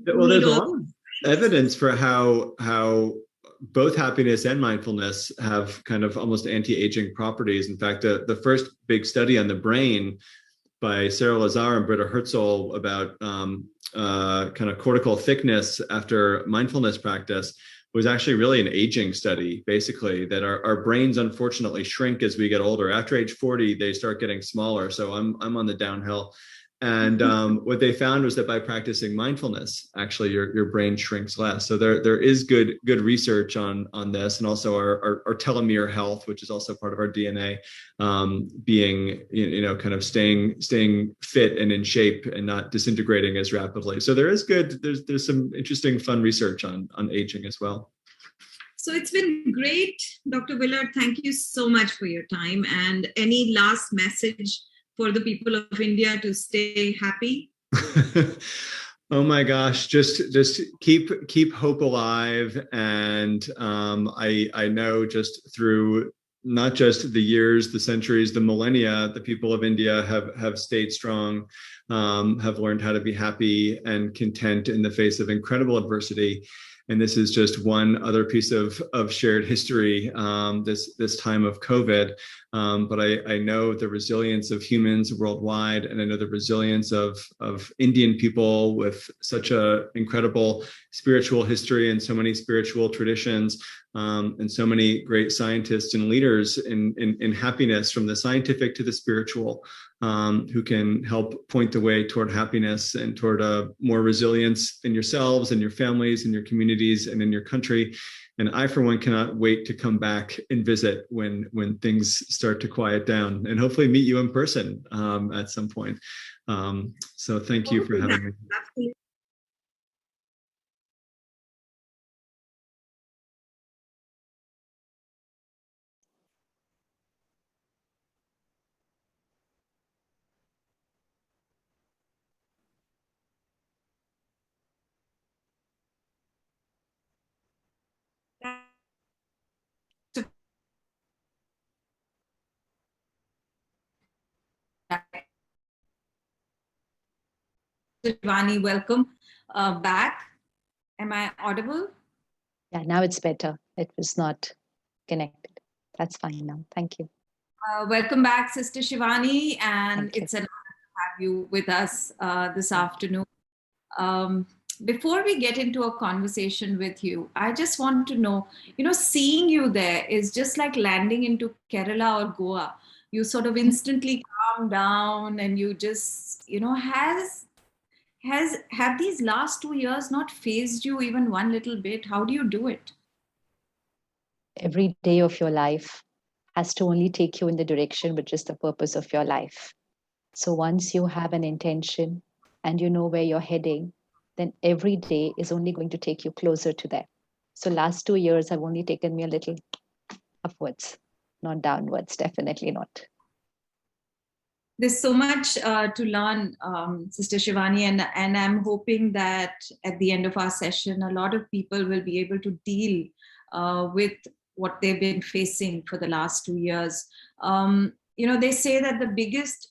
Well, there's a lot of evidence for how both happiness and mindfulness have kind of almost anti-aging properties. In fact, the first big study on the brain by Sarah Lazar and Britta Herzl about kind of cortical thickness after mindfulness practice was actually really an aging study, basically, that our brains unfortunately shrink as we get older. After age 40, they start getting smaller. So I'm on the downhill. And what they found was that by practicing mindfulness, actually your brain shrinks less. So there is good research on this, and also our telomere health, which is also part of our DNA, being kind of staying fit and in shape and not disintegrating as rapidly. So there's some interesting, fun research on aging as well. So it's been great, Dr. Willard. Thank you so much for your time. And any last message for the people of India to stay happy? Oh my gosh, just keep hope alive. And I know just through not just the years, the centuries, the millennia, the people of India have stayed strong, have learned how to be happy and content in the face of incredible adversity. And this is just one other piece of shared history, this time of COVID. but I know the resilience of humans worldwide, and I know the resilience of Indian people with such a incredible spiritual history and so many spiritual traditions, and so many great scientists and leaders in happiness, from the scientific to the spiritual, who can help point the way toward happiness and toward a more resilience in yourselves and your families and your communities and in your country. And I, for one, cannot wait to come back and visit when things start to quiet down, and hopefully meet you in person at some point. So thank you for having me. Shivani, welcome back. Am I audible? Yeah, now it's better. It was not connected. That's fine now. Thank you. Welcome back, Sister Shivani, and it's an honor to have you with us this afternoon. Before we get into a conversation with you, I just want to know, seeing you there is just like landing into Kerala or Goa. You sort of instantly calm down, and you just, have these last 2 years not phased you even one little bit? How do you do it? Every day of your life has to only take you in the direction which is the purpose of your life. So once you have an intention and you know where you're heading, then every day is only going to take you closer to that. So last 2 years have only taken me a little upwards, not downwards, definitely not. There's so much to learn, Sister Shivani, and I'm hoping that at the end of our session, a lot of people will be able to deal with what they've been facing for the last 2 years. They say that the biggest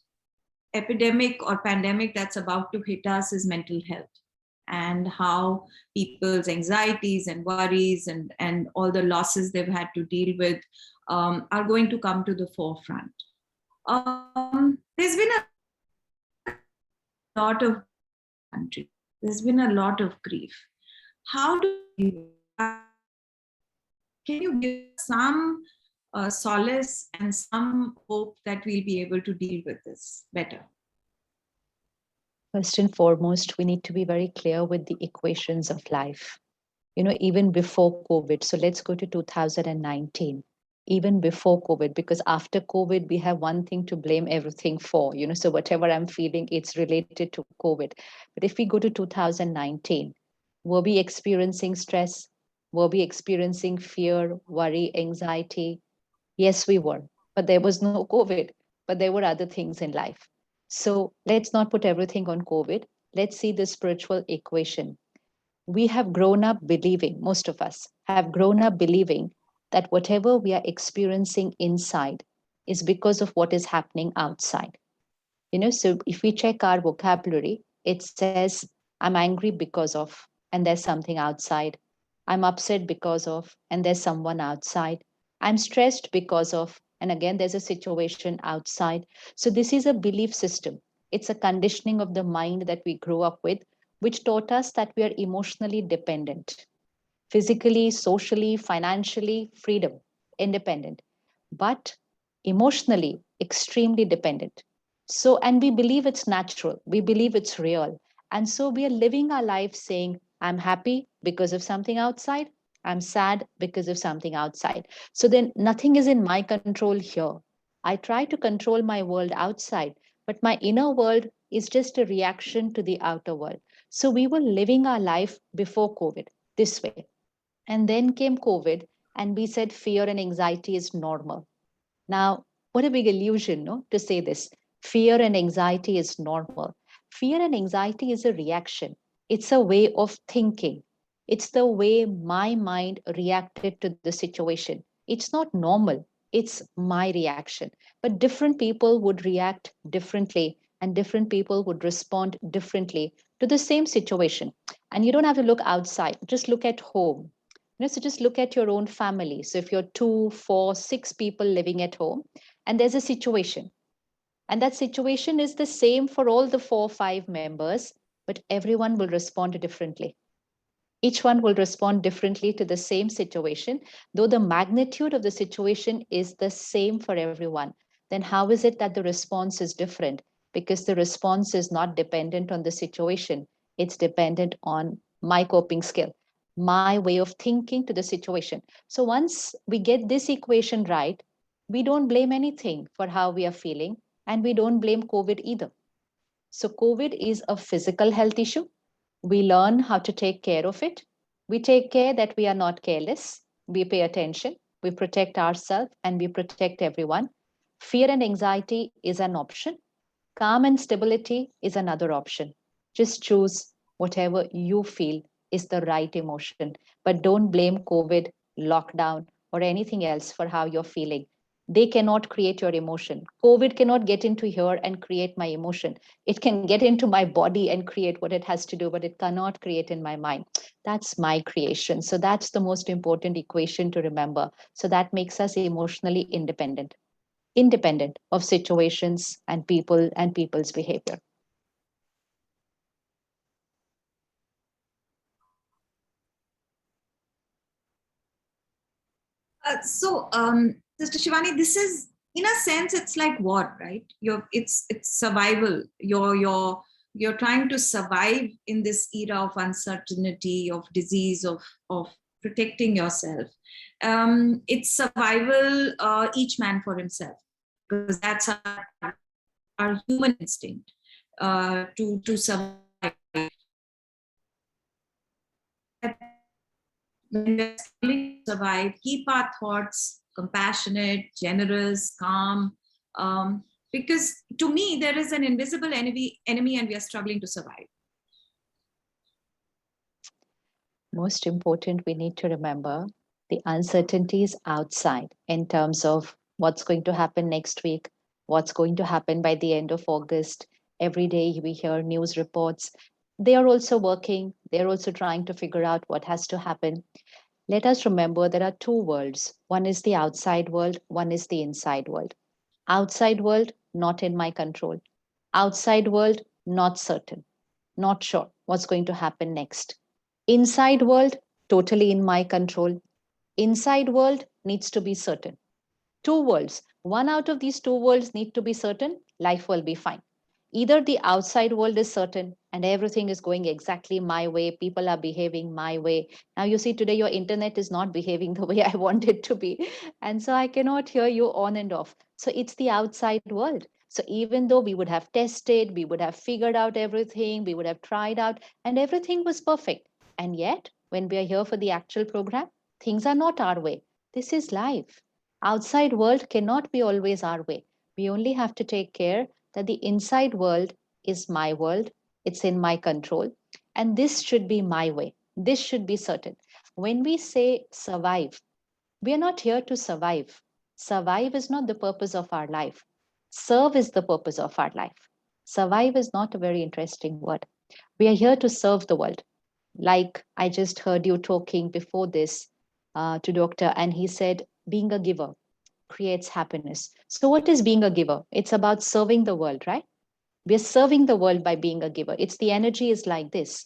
epidemic or pandemic that's about to hit us is mental health, and how people's anxieties and worries and all the losses they've had to deal with are going to come to the forefront. There's been a lot of country. There's been a lot of grief. How do you, can you give some solace and some hope that we'll be able to deal with this better? First and foremost, we need to be very clear with the equations of life. Even before COVID, so let's go to 2019. Even before COVID, because after COVID, we have one thing to blame everything for, so whatever I'm feeling, it's related to COVID. But if we go to 2019, were we experiencing stress? Were we experiencing fear, worry, anxiety? Yes, we were, but there was no COVID, but there were other things in life. So let's not put everything on COVID. Let's see the spiritual equation. We have grown up believing, most of us have grown up believing that whatever we are experiencing inside is because of what is happening outside. So if we check our vocabulary, it says, I'm angry because of, and there's something outside. I'm upset because of, and there's someone outside. I'm stressed because of, and again, there's a situation outside. So this is a belief system. It's a conditioning of the mind that we grew up with, which taught us that we are emotionally dependent, physically, socially, financially, freedom, independent, but emotionally, extremely dependent. So, and we believe it's natural, we believe it's real. And so we are living our life saying, I'm happy because of something outside, I'm sad because of something outside. So then nothing is in my control here. I try to control my world outside, but my inner world is just a reaction to the outer world. So we were living our life before COVID this way. And then came COVID, and we said fear and anxiety is normal. Now, what a big illusion, no, to say this. Fear and anxiety is normal. Fear and anxiety is a reaction. It's a way of thinking. It's the way my mind reacted to the situation. It's not normal. It's my reaction. But different people would react differently, and different people would respond differently to the same situation. And you don't have to look outside, just look at home. So just look at your own family. So if you're 2, 4, 6 people living at home, and there's a situation, and that situation is the same for all the 4, 5 members, but everyone will respond differently. Each one will respond differently to the same situation, though the magnitude of the situation is the same for everyone. Then how is it that the response is different? Because the response is not dependent on the situation. It's dependent on my coping skill, my way of thinking to the situation. So once we get this equation right, we don't blame anything for how we are feeling, and we don't blame COVID either. So COVID is a physical health issue. We learn how to take care of it. We take care that we are not careless. We pay attention. We protect ourselves and we protect everyone. Fear and anxiety is an option. Calm and stability is another option. Just choose whatever you feel is the right emotion. But don't blame COVID, lockdown, or anything else for how you're feeling. They cannot create your emotion. COVID cannot get into here and create my emotion. It can get into my body and create what it has to do, but it cannot create in my mind. That's my creation. So that's the most important equation to remember. So that makes us emotionally independent of situations and people and people's behavior. Sister Shivani, this is, in a sense, it's like what, right? It's survival. You're trying to survive in this era of uncertainty, of disease, of protecting yourself. It's survival, each man for himself, because that's our human instinct, to survive. When we're struggling to survive, keep our thoughts compassionate, generous, calm. Because to me, there is an invisible enemy, and we are struggling to survive. Most important, we need to remember the uncertainties outside in terms of what's going to happen next week, what's going to happen by the end of August. Every day we hear news reports. They are also working, they're also trying to figure out what has to happen. Let us remember there are two worlds. One is the outside world, one is the inside world. Outside world, not in my control. Outside world, not certain, not sure what's going to happen next. Inside world, totally in my control. Inside world needs to be certain. Two worlds. One out of these two worlds need to be certain, life will be fine. Either the outside world is certain and everything is going exactly my way, people are behaving my way. Now you see today your internet is not behaving the way I want it to be. And so I cannot hear you on and off. So it's the outside world. So even though we would have tested, we would have figured out everything, we would have tried out, and everything was perfect. And yet, when we are here for the actual program, things are not our way. This is life. Outside world cannot be always our way. We only have to take care that the inside world is my world, it's in my control, and this should be my way. This should be certain. When we say survive, we are not here to survive. Survive is not the purpose of our life. Serve is the purpose of our life. Survive is not a very interesting word. We are here to serve the world. Like I just heard you talking before this to doctor, and he said being a giver creates happiness. So what is being a giver? It's about serving the world, right? We're serving the world by being a giver. It's the energy is like this.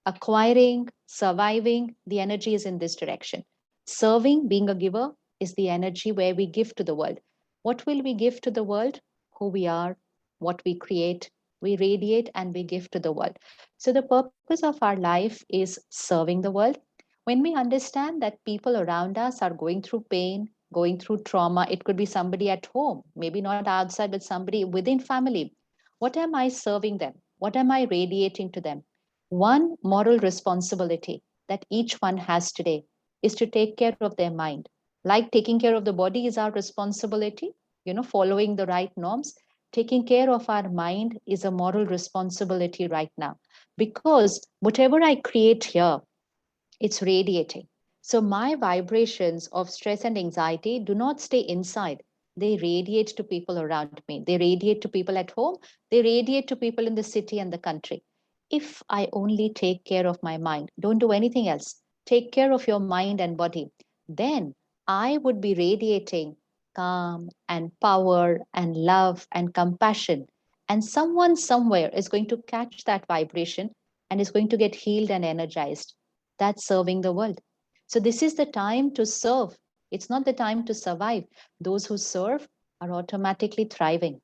Acquiring, surviving, the energy is in this direction. Serving, being a giver, is the energy where we give to the world. What will we give to the world? Who we are, what we create, we radiate and we give to the world. So the purpose of our life is serving the world. When we understand that people around us are going through pain, going through trauma, it could be somebody at home, maybe not outside, but somebody within family. What am I serving them? What am I radiating to them? One moral responsibility that each one has today is to take care of their mind. Like taking care of the body is our responsibility, following the right norms. Taking care of our mind is a moral responsibility right now, because whatever I create here, it's radiating. So my vibrations of stress and anxiety do not stay inside. They radiate to people around me. They radiate to people at home. They radiate to people in the city and the country. If I only take care of my mind, don't do anything else, take care of your mind and body, then I would be radiating calm and power and love and compassion. And someone somewhere is going to catch that vibration and is going to get healed and energized. That's serving the world. So, this is the time to serve. It's not the time to survive. Those who serve are automatically thriving.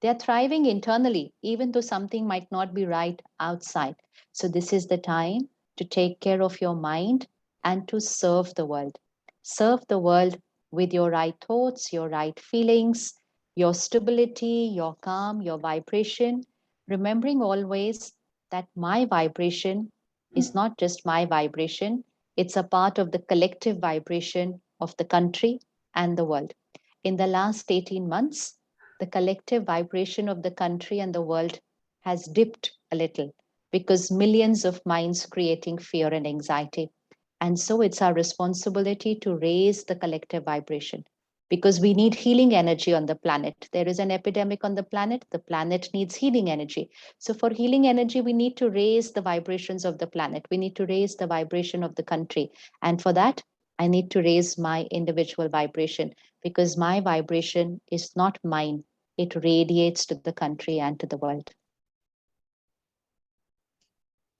They are thriving internally, even though something might not be right outside. So, this is the time to take care of your mind and to serve the world. Serve the world with your right thoughts, your right feelings, your stability, your calm, your vibration. Remembering always that my vibration is not just my vibration, it's a part of the collective vibration of the country and the world. In the last 18 months, the collective vibration of the country and the world has dipped a little because millions of minds creating fear and anxiety. And so it's our responsibility to raise the collective vibration because we need healing energy on the planet. There is an epidemic on the planet needs healing energy. So, for healing energy, we need to raise the vibrations of the planet, we need to raise the vibration of the country. And for that, I need to raise my individual vibration because my vibration is not mine. It radiates to the country and to the world.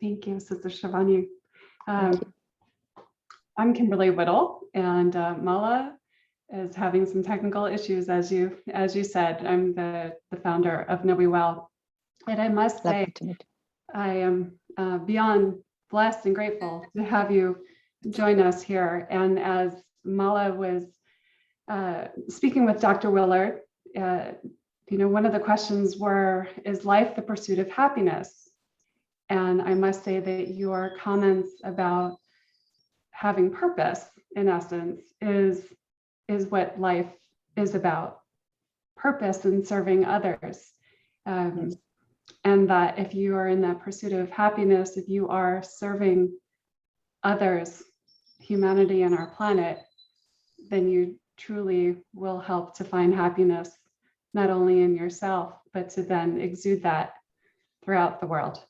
Thank you, Sister Shivani. I'm Kimberly Whittle, and Mala is having some technical issues, as you said. I'm the founder of Know We Well, and I must say, I am beyond blessed and grateful to have you join us here. And as Mala was speaking with Dr. Willard, one of the questions is life the pursuit of happiness? And I must say that your comments about having purpose, in essence, is what life is about. Purpose in serving others. And that if you are in that pursuit of happiness, if you are serving others, humanity and our planet, then you truly will help to find happiness, not only in yourself, but to then exude that throughout the world.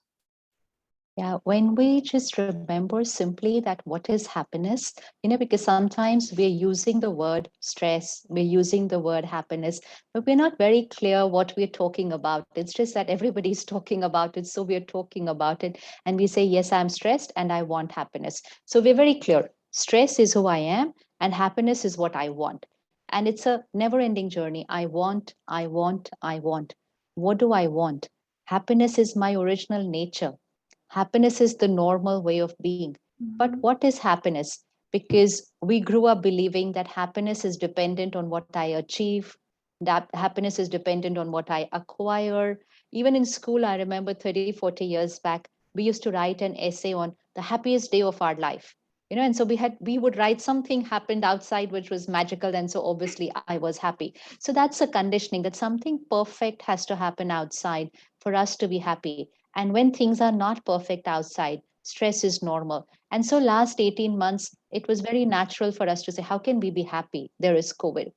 Yeah, when we just remember simply that what is happiness, because sometimes we're using the word stress, we're using the word happiness, but we're not very clear what we're talking about. It's just that everybody's talking about it, so we're talking about it. And we say, yes, I'm stressed and I want happiness. So we're very clear. Stress is who I am and happiness is what I want. And it's a never-ending journey. I want, I want, I want. What do I want? Happiness is my original nature. Happiness is the normal way of being. But what is happiness? Because we grew up believing that happiness is dependent on what I achieve, that happiness is dependent on what I acquire. Even in school, I remember 30, 40 years back, we used to write an essay on the happiest day of our life. And so we would write something happened outside which was magical, and so obviously I was happy. So that's a conditioning that something perfect has to happen outside for us to be happy. And when things are not perfect outside, stress is normal. And so last 18 months, it was very natural for us to say, how can we be happy? There is COVID.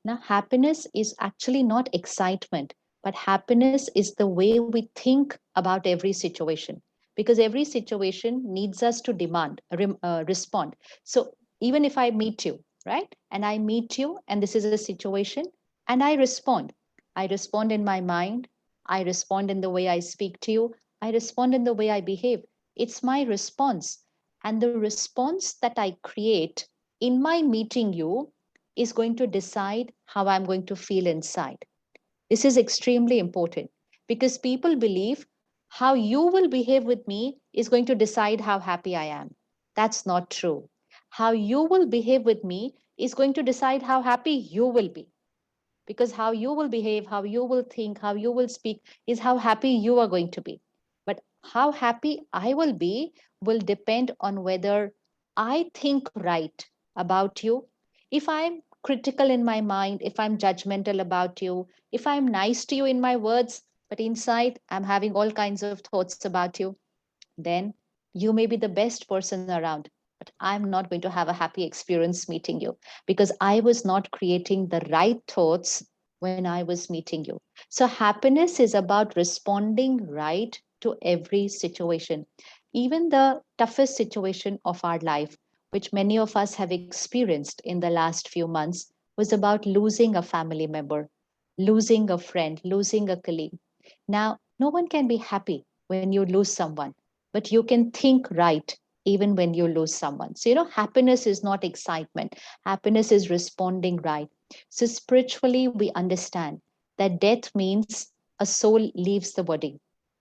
Now, happiness is actually not excitement, but happiness is the way we think about every situation. Because every situation needs us to respond. So even if I meet you, right? And I meet you, and this is a situation, and I respond. I respond in my mind. I respond in the way I speak to you. I respond in the way I behave. It's my response. And the response that I create in my meeting you is going to decide how I'm going to feel inside. This is extremely important because people believe how you will behave with me is going to decide how happy I am. That's not true. How you will behave with me is going to decide how happy you will be. Because how you will behave, how you will think, how you will speak is how happy you are going to be. But how happy I will be will depend on whether I think right about you. If I'm critical in my mind, if I'm judgmental about you, if I'm nice to you in my words, but inside I'm having all kinds of thoughts about you, then you may be the best person around, but I'm not going to have a happy experience meeting you because I was not creating the right thoughts when I was meeting you. So, happiness is about responding right to every situation. Even the toughest situation of our life, which many of us have experienced in the last few months, was about losing a family member, losing a friend, losing a colleague. Now, no one can be happy when you lose someone, but you can think right even when you lose someone. So, happiness is not excitement, happiness is responding right. So, spiritually, we understand that death means a soul leaves the body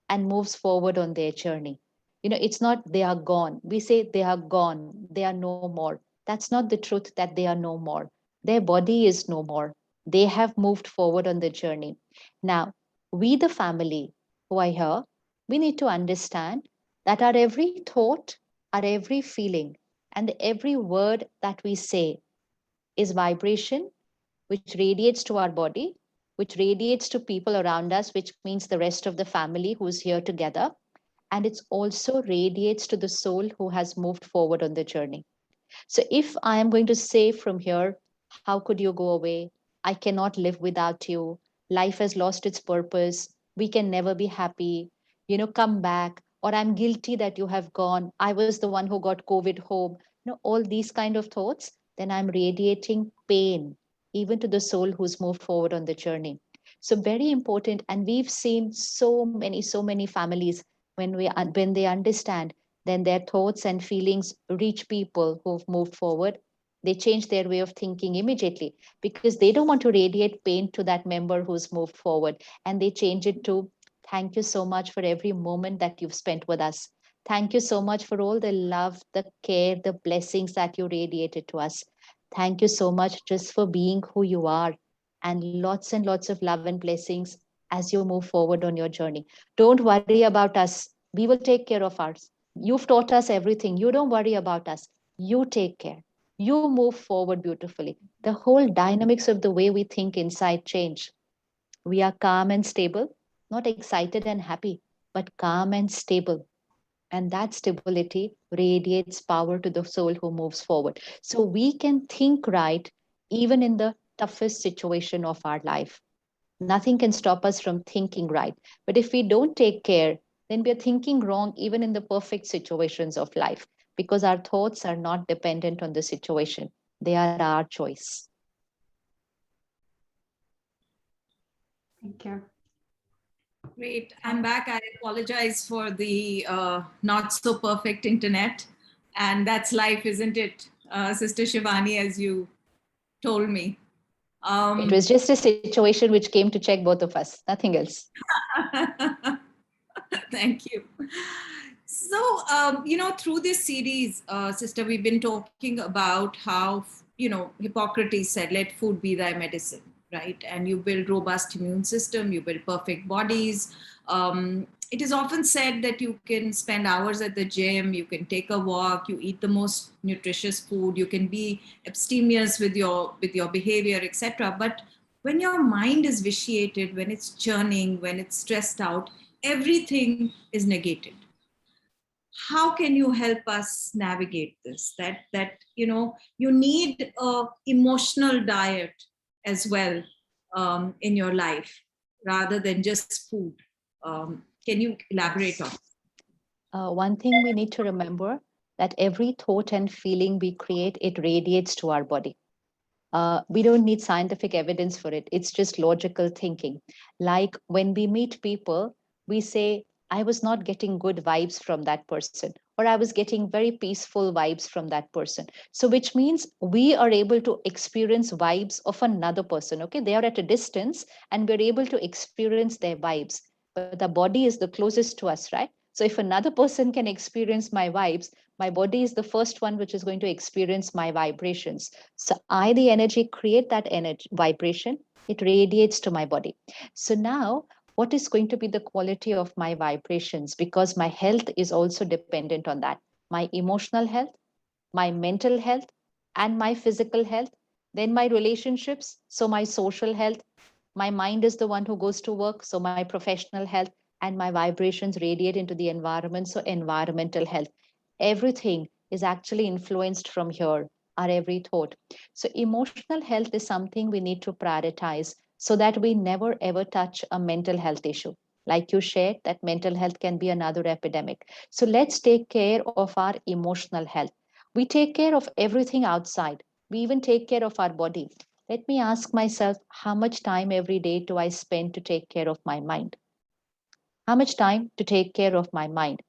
and moves forward on their journey. It's not they are gone. We say they are gone, they are no more. That's not the truth, that they are no more. Their body is no more. They have moved forward on the journey. Now, we, the family who are here, we need to understand that our every thought, our every feeling, and every word that we say is vibration which radiates to our body, which radiates to people around us, which means the rest of the family who's here together. And it also radiates to the soul who has moved forward on the journey. So if I am going to say from here, how could you go away? I cannot live without you. Life has lost its purpose. We can never be happy. Come back. Or I'm guilty that you have gone. I was the one who got COVID home. All these kind of thoughts, then I'm radiating pain, even to the soul who's moved forward on the journey. So very important. And we've seen so many families when they understand, then their thoughts and feelings reach people who've moved forward. They change their way of thinking immediately because they don't want to radiate pain to that member who's moved forward. And they change it to, thank you so much for every moment that you've spent with us. Thank you so much for all the love, the care, the blessings that you radiated to us. Thank you so much just for being who you are. And lots of love and blessings as you move forward on your journey. Don't worry about us. We will take care of ours. You've taught us everything. You don't worry about us. You take care. You move forward beautifully. The whole dynamics of the way we think inside change. We are calm and stable, not excited and happy, but calm and stable. And that stability radiates power to the soul who moves forward. So we can think right even in the toughest situation of our life. Nothing can stop us from thinking right. But if we don't take care, then we are thinking wrong even in the perfect situations of life because our thoughts are not dependent on the situation. They are our choice. Thank you. Great. I'm back. I apologize for the not so perfect internet. And that's life, isn't it, Sister Shivani, as you told me. It was just a situation which came to check both of us, nothing else. Thank you. So, through this series, Sister, we've been talking about how, Hippocrates said, let food be thy medicine, right? And you build robust immune system, you build perfect bodies. It is often said that you can spend hours at the gym, you can take a walk, you eat the most nutritious food, you can be abstemious with your behavior, etc. But when your mind is vitiated, when it's churning, when it's stressed out, everything is negated. How can you help us navigate this? That you need a emotional diet as well in your life rather than just food. Can you elaborate on? One thing we need to remember that every thought and feeling we create, it radiates to our body. We don't need scientific evidence for it. It's just logical thinking. Like when we meet people, we say, I was not getting good vibes from that person, or I was getting very peaceful vibes from that person. So, which means we are able to experience vibes of another person. Okay, they are at a distance and we're able to experience their vibes. But the body is the closest to us, right? So, if another person can experience my vibes, my body is the first one which is going to experience my vibrations. So I, the energy, create that energy vibration. It radiates to my body. So now, what is going to be the quality of my vibrations? Because my health is also dependent on that. My emotional health, my mental health, and my physical health. Then my relationships. So my social health. My mind is the one who goes to work. So my professional health and my vibrations radiate into the environment. So environmental health. Everything is actually influenced from here, our every thought. So emotional health is something we need to prioritize so that we never ever touch a mental health issue. Like you shared, that mental health can be another epidemic. So let's take care of our emotional health. We take care of everything outside. We even take care of our body. Let me ask myself, how much time every day do I spend to take care of my mind? How much time to take care of my mind?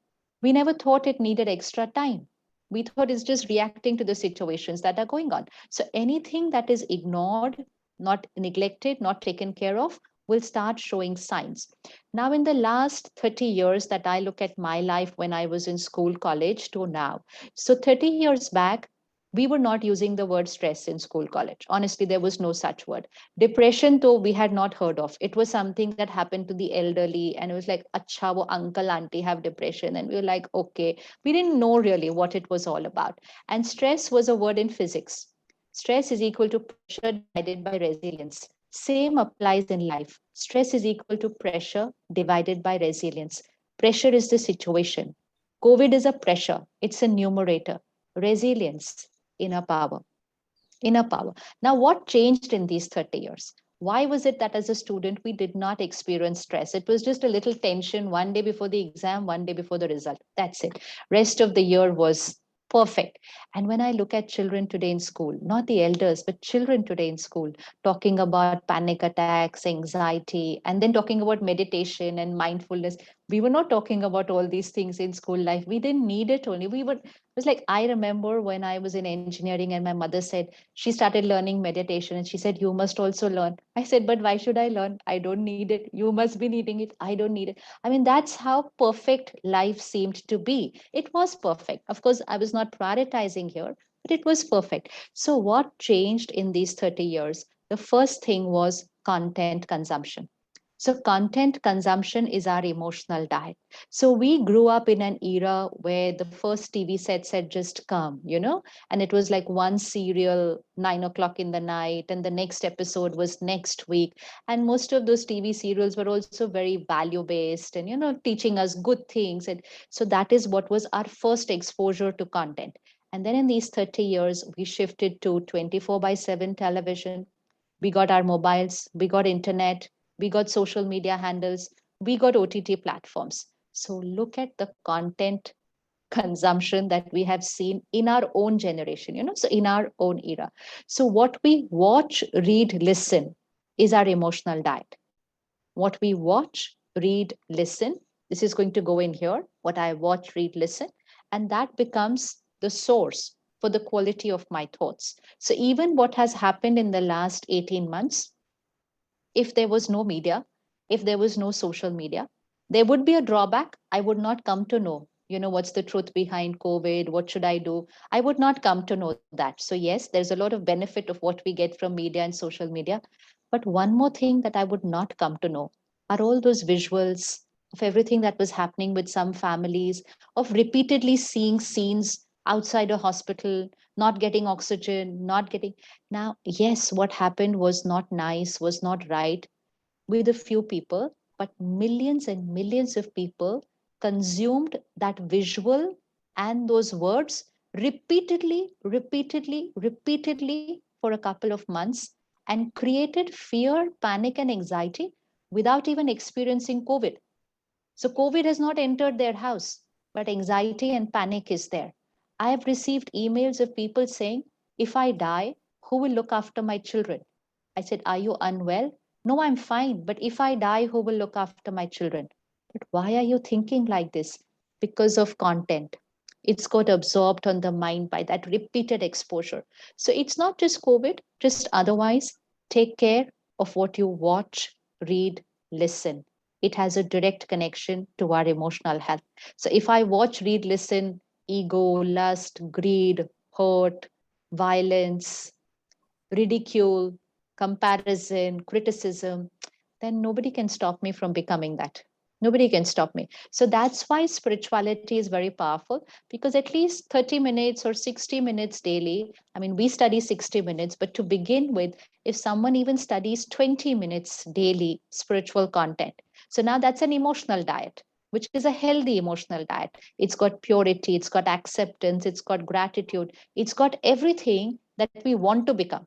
We never thought it needed extra time. We thought it's just reacting to the situations that are going on. So anything that is ignored, not neglected, not taken care of, will start showing signs. Now, in the last 30 years that I look at my life when I was in school, college to now. So 30 years back, we were not using the word stress in school, college. Honestly, there was no such word. Depression, though, we had not heard of. It was something that happened to the elderly, and it was like, acha, wo uncle, auntie have depression. And we were like, okay. We didn't know really what it was all about. And stress was a word in physics. Stress is equal to pressure divided by resilience. Same applies in life. Stress is equal to pressure divided by resilience. Pressure is the situation. COVID is a pressure, it's a numerator. Resilience, inner power. Inner power. Now, what changed in these 30 years? Why was it that as a student, we did not experience stress? It was just a little tension one day before the exam, one day before the result. That's it. Rest of the year was perfect. And when I look at children today in school, not the elders, but children today in school, talking about panic attacks, anxiety, and then talking about meditation and mindfulness. We were not talking about all these things in school life. We didn't need it only. It was like, I remember when I was in engineering and my mother said, she started learning meditation and she said, you must also learn. I said, but why should I learn? I don't need it. You must be needing it. I don't need it. I mean, that's how perfect life seemed to be. It was perfect. Of course, I was not prioritizing here, but it was perfect. So what changed in these 30 years? The first thing was content consumption. So content consumption is our emotional diet. So we grew up in an era where the first TV sets had just come, and it was like one serial 9 o'clock in the night, and the next episode was next week. And most of those TV serials were also very value based and, teaching us good things. And so that is what was our first exposure to content. And then in these 30 years, we shifted to 24 by 7 television. We got our mobiles, we got internet, we got social media handles, we got OTT platforms. So look at the content consumption that we have seen in our own generation, so in our own era. So what we watch, read, listen is our emotional diet. What we watch, read, listen, this is going to go in here, what I watch, read, listen, and that becomes the source for the quality of my thoughts. So even what has happened in the last 18 months, if there was no media, if there was no social media, there would be a drawback. I would not come to know, what's the truth behind COVID? What should I do? I would not come to know that. So yes, there's a lot of benefit of what we get from media and social media. But one more thing that I would not come to know are all those visuals of everything that was happening with some families, of repeatedly seeing scenes outside a hospital, not getting oxygen, not getting. Now, yes, what happened was not nice, was not right with a few people, but millions and millions of people consumed that visual and those words repeatedly, repeatedly, repeatedly for a couple of months and created fear, panic, and anxiety without even experiencing COVID. So COVID has not entered their house, but anxiety and panic is there. I have received emails of people saying, if I die, who will look after my children? I said, are you unwell? No, I'm fine. But if I die, who will look after my children? But why are you thinking like this? Because of content. It's got absorbed on the mind by that repeated exposure. So it's not just COVID, just otherwise, take care of what you watch, read, listen. It has a direct connection to our emotional health. So if I watch, read, listen, ego, lust, greed, hurt, violence, ridicule, comparison, criticism, then nobody can stop me from becoming that. Nobody can stop me. So that's why spirituality is very powerful, because at least 30 minutes or 60 minutes daily, I mean, we study 60 minutes, but to begin with, if someone even studies 20 minutes daily spiritual content, so now that's an emotional diet, which is a healthy emotional diet. It's got purity, it's got acceptance, it's got gratitude, it's got everything that we want to become.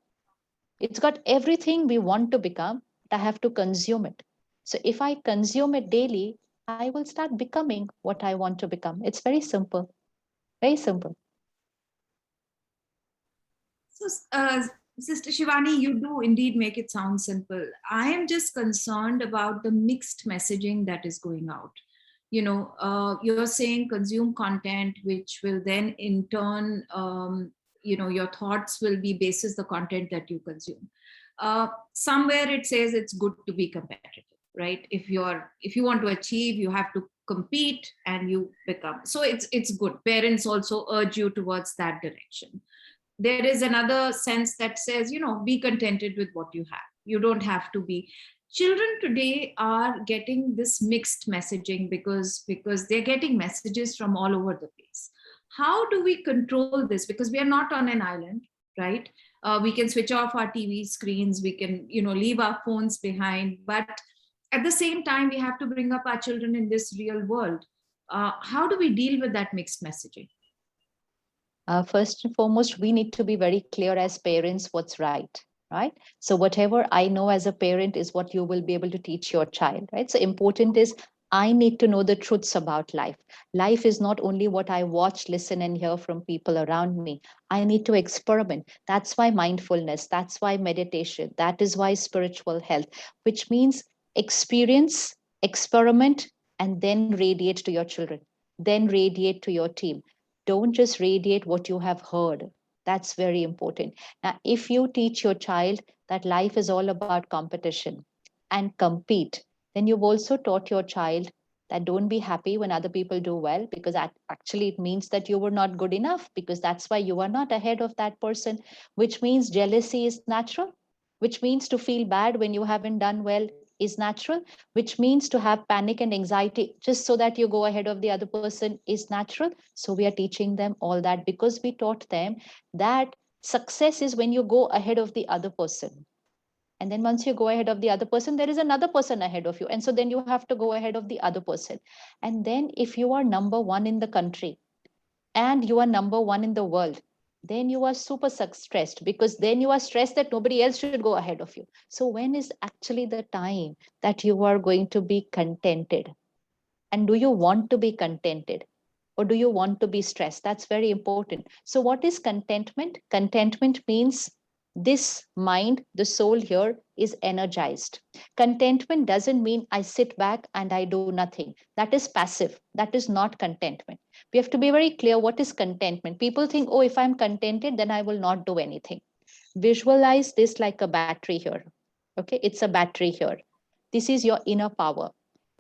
It's got everything we want to become, but I have to consume it. So if I consume it daily, I will start becoming what I want to become. It's very simple, very simple. So, Sister Shivani, you do indeed make it sound simple. I am just concerned about the mixed messaging that is going out. You're saying consume content, which will then in turn, your thoughts will be basis the content that you consume. Somewhere it says it's good to be competitive, right? If you want to achieve, you have to compete and you become. So it's good. Parents also urge you towards that direction. There is another sense that says, be contented with what you have. You don't have to be. Children today are getting this mixed messaging because they're getting messages from all over the place. How do we control this? Because we are not on an island, right? We can switch off our TV screens, we can leave our phones behind, but at the same time we have to bring up our children in this real world. How do we deal with that mixed messaging? First and foremost, we need to be very clear as parents what's right, right? So whatever I know as a parent is what you will be able to teach your child, right? So important is I need to know the truths about life. Life is not only what I watch, listen, and hear from people around me. I need to experiment. That's why mindfulness, that's why meditation, that is why spiritual health, which means experience, experiment, and then radiate to your children, then radiate to your team. Don't just radiate what you have heard. That's very important. Now, if you teach your child that life is all about competition and compete, then you've also taught your child that don't be happy when other people do well, because actually it means that you were not good enough, because that's why you are not ahead of that person, which means jealousy is natural, which means to feel bad when you haven't done well is natural, which means to have panic and anxiety just so that you go ahead of the other person is natural. So we are teaching them all that because we taught them that success is when you go ahead of the other person. And then once you go ahead of the other person, there is another person ahead of you. And so then you have to go ahead of the other person. And then if you are number one in the country and you are number one in the world, then you are super stressed, because then you are stressed that nobody else should go ahead of you. So when is actually the time that you are going to be contented? And do you want to be contented? Or do you want to be stressed? That's very important. So what is contentment? Contentment means this mind, the soul here is energized. Contentment doesn't mean I sit back and I do nothing. That is passive. That is not contentment. We have to be very clear what is contentment. People think, oh, if I'm contented, then I will not do anything. Visualize this like a battery here. Okay, it's a battery here. This is your inner power.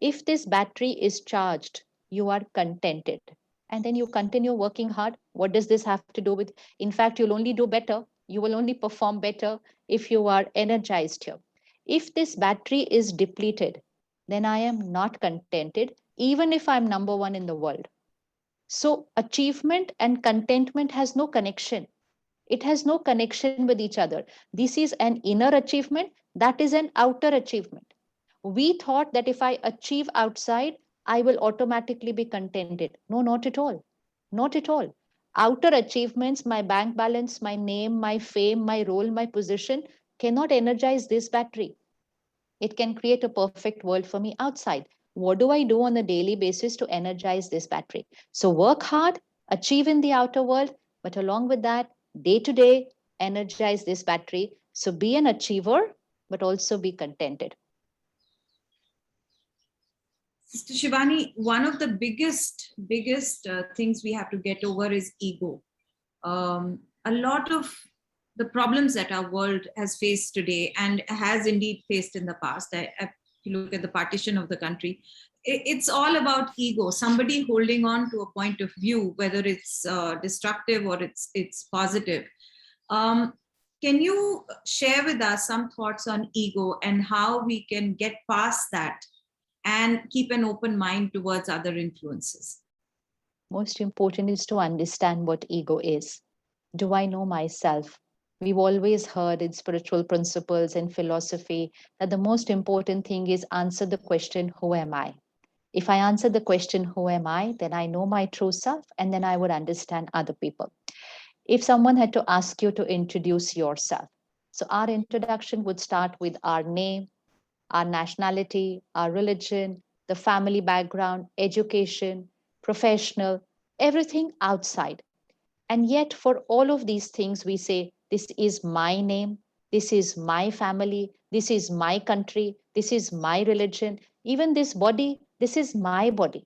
If this battery is charged, you are contented. And then you continue working hard. What does this have to do with? In fact, you'll only do better. You will only perform better if you are energized here. If this battery is depleted, then I am not contented, even if I'm number one in the world. So achievement and contentment has no connection. It has no connection with each other. This is an inner achievement, that is an outer achievement. We thought that if I achieve outside, I will automatically be contented. No, not at all. Not at all. Outer achievements, my bank balance, my name, my fame, my role, my position cannot energize this battery. It can create a perfect world for me outside. What do I do on a daily basis to energize this battery? So work hard, achieve in the outer world, but along with that, day to day, energize this battery. So be an achiever, but also be contented. Sister Shivani, one of the biggest things we have to get over is ego. A lot of the problems that our world has faced today and has indeed faced in the past, if you look at the partition of the country, it's all about ego, somebody holding on to a point of view, whether it's destructive or it's positive. Can you share with us some thoughts on ego and how we can get past that and keep an open mind towards other influences? Most important is to understand what ego is. Do I know myself? We've always heard in spiritual principles and philosophy that the most important thing is answer the question, who am I? If I answer the question, who am I? Then I know my true self, and then I would understand other people. If someone had to ask you to introduce yourself, so our introduction would start with our name, our nationality, our religion, the family background, education, professional, everything outside. And yet, for all of these things, we say, this is my name, this is my family, this is my country, this is my religion, even this body, this is my body.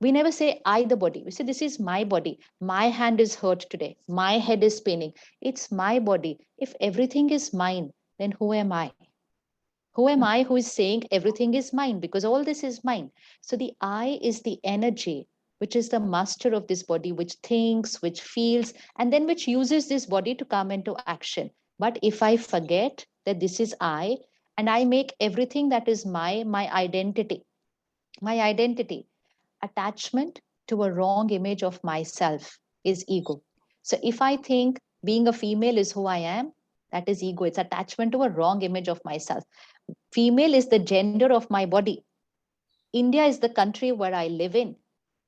We never say, I, the body. We say, this is my body. My hand is hurt today. My head is paining. It's my body. If everything is mine, then who am I? Who am I who is saying everything is mine? Because all this is mine. So the I is the energy, which is the master of this body, which thinks, which feels, and then which uses this body to come into action. But if I forget that this is I, and I make everything that is my identity, attachment to a wrong image of myself is ego. So if I think being a female is who I am, that is ego. It's attachment to a wrong image of myself. Female is the gender of my body. India is the country where I live in.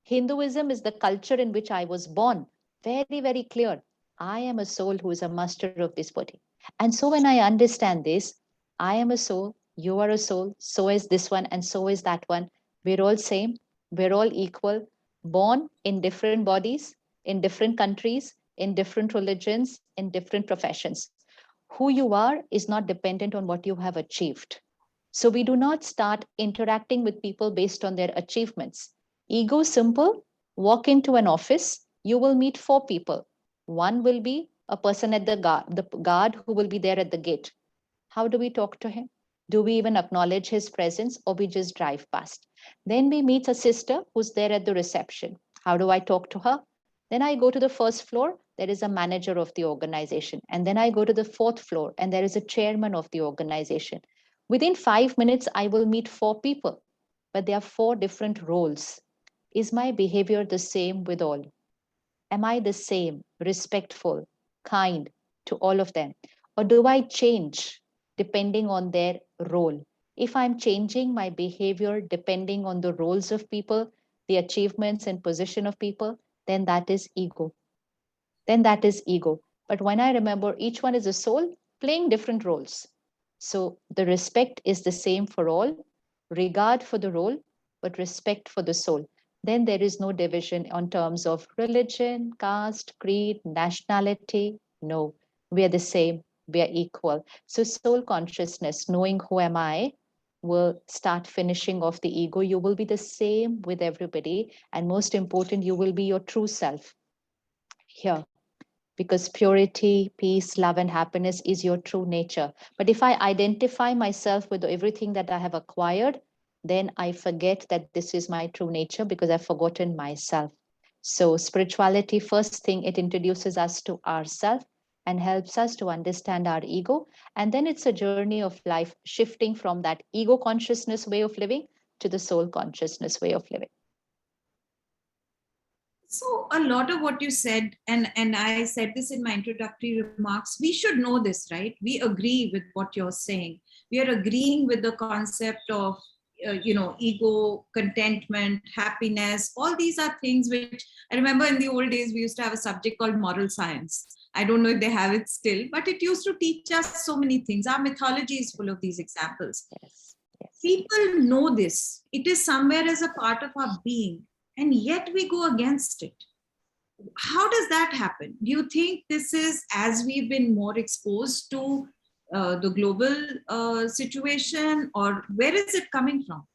Hinduism is the culture in which I was born. Very, very clear. I am a soul who is a master of this body. And so when I understand this, I am a soul, you are a soul, so is this one, and so is that one. We're all same, we're all equal, born in different bodies, in different countries, in different religions, in different professions. Who you are is not dependent on what you have achieved. So we do not start interacting with people based on their achievements. Ego simple, walk into an office, you will meet four people. One will be a person at the guard who will be there at the gate. How do we talk to him? Do we even acknowledge his presence, or we just drive past? Then we meet a sister who's there at the reception. How do I talk to her? Then I go to the first floor, there is a manager of the organization. And then I go to the fourth floor, and there is a chairman of the organization. Within 5 minutes, I will meet four people, but there are four different roles. Is my behavior the same with all? Am I the same, respectful, kind to all of them? Or do I change depending on their role? If I'm changing my behavior depending on the roles of people, the achievements and position of people, then that is ego. Then that is ego. But when I remember each one is a soul playing different roles. So the respect is the same for all, regard for the role, but respect for the soul. Then there is no division on terms of religion, caste, creed, nationality. No, we are the same, we are equal. So soul consciousness, knowing who am I, will start finishing off the ego. You will be the same with everybody. And most important, you will be your true self here, because purity, peace, love, and happiness is your true nature. But if I identify myself with everything that I have acquired, then I forget that this is my true nature because I've forgotten myself. So spirituality, first thing, it introduces us to ourselves and helps us to understand our ego. And then it's a journey of life, shifting from that ego consciousness way of living to the soul consciousness way of living. So a lot of what you said, and I said this in my introductory remarks, we should know this, right? We agree with what you're saying. We are agreeing with the concept of, ego, contentment, happiness. All these are things which I remember in the old days, we used to have a subject called moral science. I don't know if they have it still, but it used to teach us so many things. Our mythology is full of these examples. Yes. People know this. It is somewhere as a part of our being. And yet we go against it. How does that happen? Do you think this is as we've been more exposed to the global situation, or where is it coming from?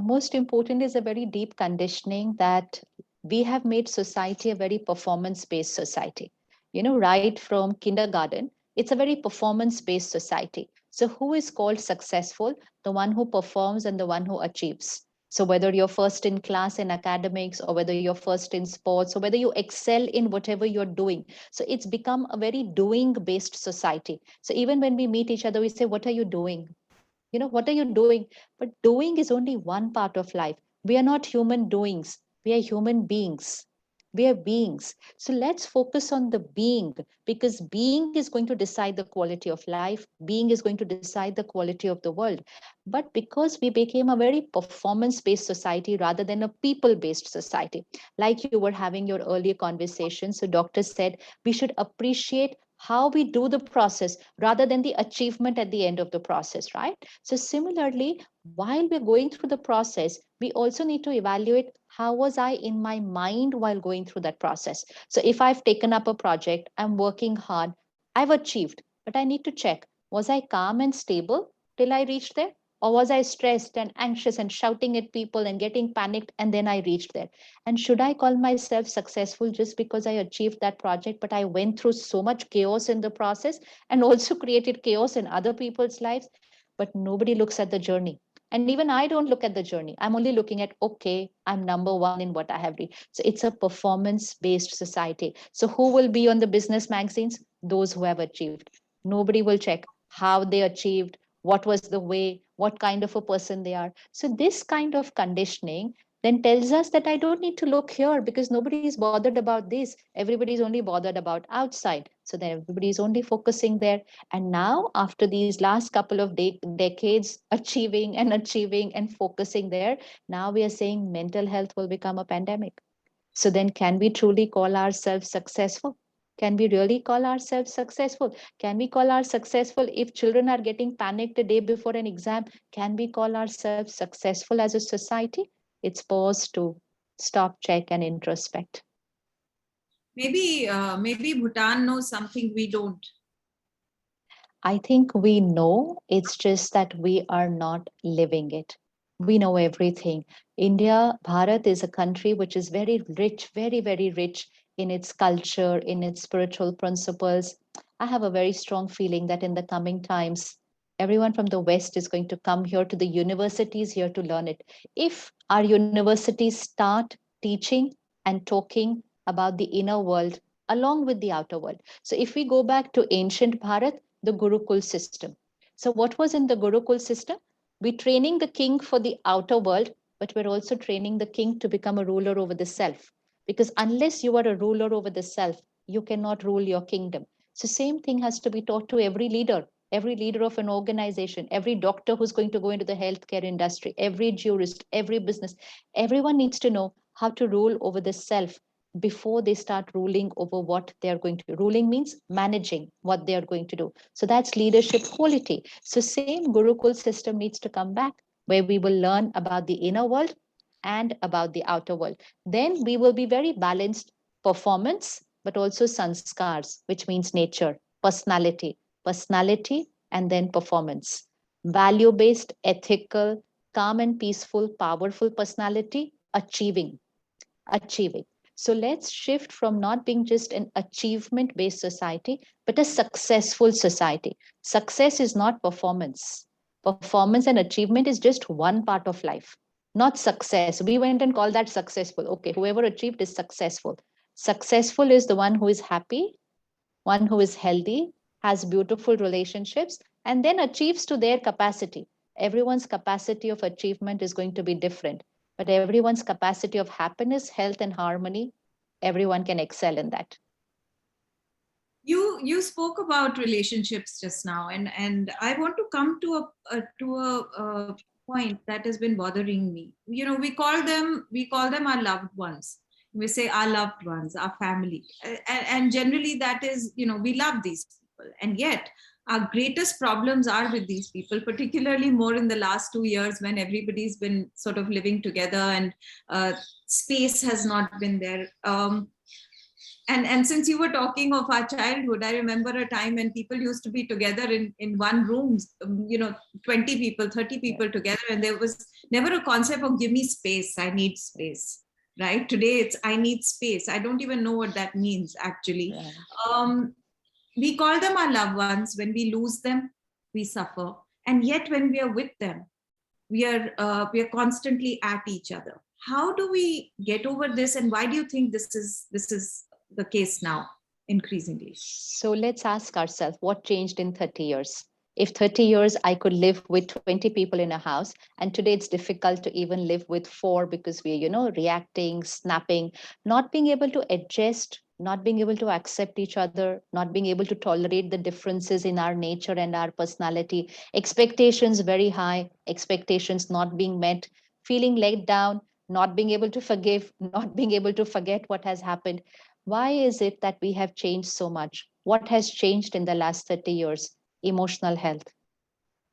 Most important is a very deep conditioning that we have made society a very performance-based society. Right from kindergarten, it's a very performance-based society. So who is called successful? The one who performs and the one who achieves. So whether you're first in class in academics, or whether you're first in sports, or whether you excel in whatever you're doing. So it's become a very doing-based society. So even when we meet each other, we say, what are you doing? What are you doing? But doing is only one part of life. We are not human doings. We are human beings. We are beings. So let's focus on the being, because being is going to decide the quality of life. Being is going to decide the quality of the world. But because we became a very performance-based society rather than a people-based society, like you were having your earlier conversation, so doctor said we should appreciate how we do the process rather than the achievement at the end of the process, right? So similarly, while we're going through the process, we also need to evaluate how was I in my mind while going through that process. So if I've taken up a project, I'm working hard, I've achieved, but I need to check, was I calm and stable till I reached there? Or was I stressed and anxious and shouting at people and getting panicked and then I reached there? And should I call myself successful just because I achieved that project, but I went through so much chaos in the process and also created chaos in other people's lives? But nobody looks at the journey. And even I don't look at the journey. I'm only looking at, okay, I'm number one in what I have read. So it's a performance based society. So who will be on the business magazines? Those who have achieved. Nobody will check how they achieved, what was the way, what kind of a person they are. So this kind of conditioning then tells us that I don't need to look here because nobody is bothered about this. Everybody is only bothered about outside. So then everybody is only focusing there. And now, after these last couple of decades, achieving and focusing there, now we are saying mental health will become a pandemic. So then, can we truly call ourselves successful? Can we really call ourselves successful? Can we call ourselves successful if children are getting panicked the day before an exam? Can we call ourselves successful as a society? It's pause to stop, check, and introspect. Maybe Bhutan knows something we don't. I think we know, it's just that we are not living it. We know everything. India, Bharat is a country which is very rich, very, very rich in its culture, in its spiritual principles. I have a very strong feeling that in the coming times, everyone from the West is going to come here to the universities here to learn it. If our universities start teaching and talking about the inner world along with the outer world. So if we go back to ancient Bharat, the Gurukul system. So what was in the Gurukul system? We're training the king for the outer world, but we're also training the king to become a ruler over the self. Because unless you are a ruler over the self, you cannot rule your kingdom. So same thing has to be taught to every leader of an organization, every doctor who's going to go into the healthcare industry, every jurist, every business. Everyone needs to know how to rule over the self before they start ruling over what they are going to do. Ruling means managing what they are going to do. So that's leadership quality. So same Gurukul system needs to come back where we will learn about the inner world and about the outer world. Then we will be very balanced performance, but also sanskars, which means nature, personality, and then performance. Value-based, ethical, calm and peaceful, powerful personality, achieving. So let's shift from not being just an achievement based society, but a successful society. Success is not performance. Performance and achievement is just one part of life, not success. We went and called that successful. Okay, whoever achieved is successful. Successful is the one who is happy, one who is healthy, has beautiful relationships, and then achieves to their capacity. Everyone's capacity of achievement is going to be different, but everyone's capacity of happiness, health, and harmony, everyone can excel in that. You spoke about relationships just now, and I want to come to a point that has been bothering me. You know, we call them our loved ones. We say our loved ones, our family, and generally that is, you know, we love these people, and yet our greatest problems are with these people, particularly more in the last 2 years when everybody's been sort of living together and space has not been there. And since you were talking of our childhood, I remember a time when people used to be together in one room, 20 people, 30 people together, and there was never a concept of give me space, I need space, right? Today it's I need space. I don't even know what that means actually. Right. We call them our loved ones. When we lose them, we suffer. And yet when we are with them, we are constantly at each other. How do we get over this, and why do you think this is the case now increasingly? So let's ask ourselves, what changed in 30 years? If 30 years I could live with 20 people in a house, and today it's difficult to even live with 4 because we're reacting, snapping, not being able to adjust, not being able to accept each other, not being able to tolerate the differences in our nature and our personality, expectations very high, expectations not being met, feeling let down, not being able to forgive, not being able to forget what has happened. Why is it that we have changed so much? What has changed in the last 30 years? Emotional health.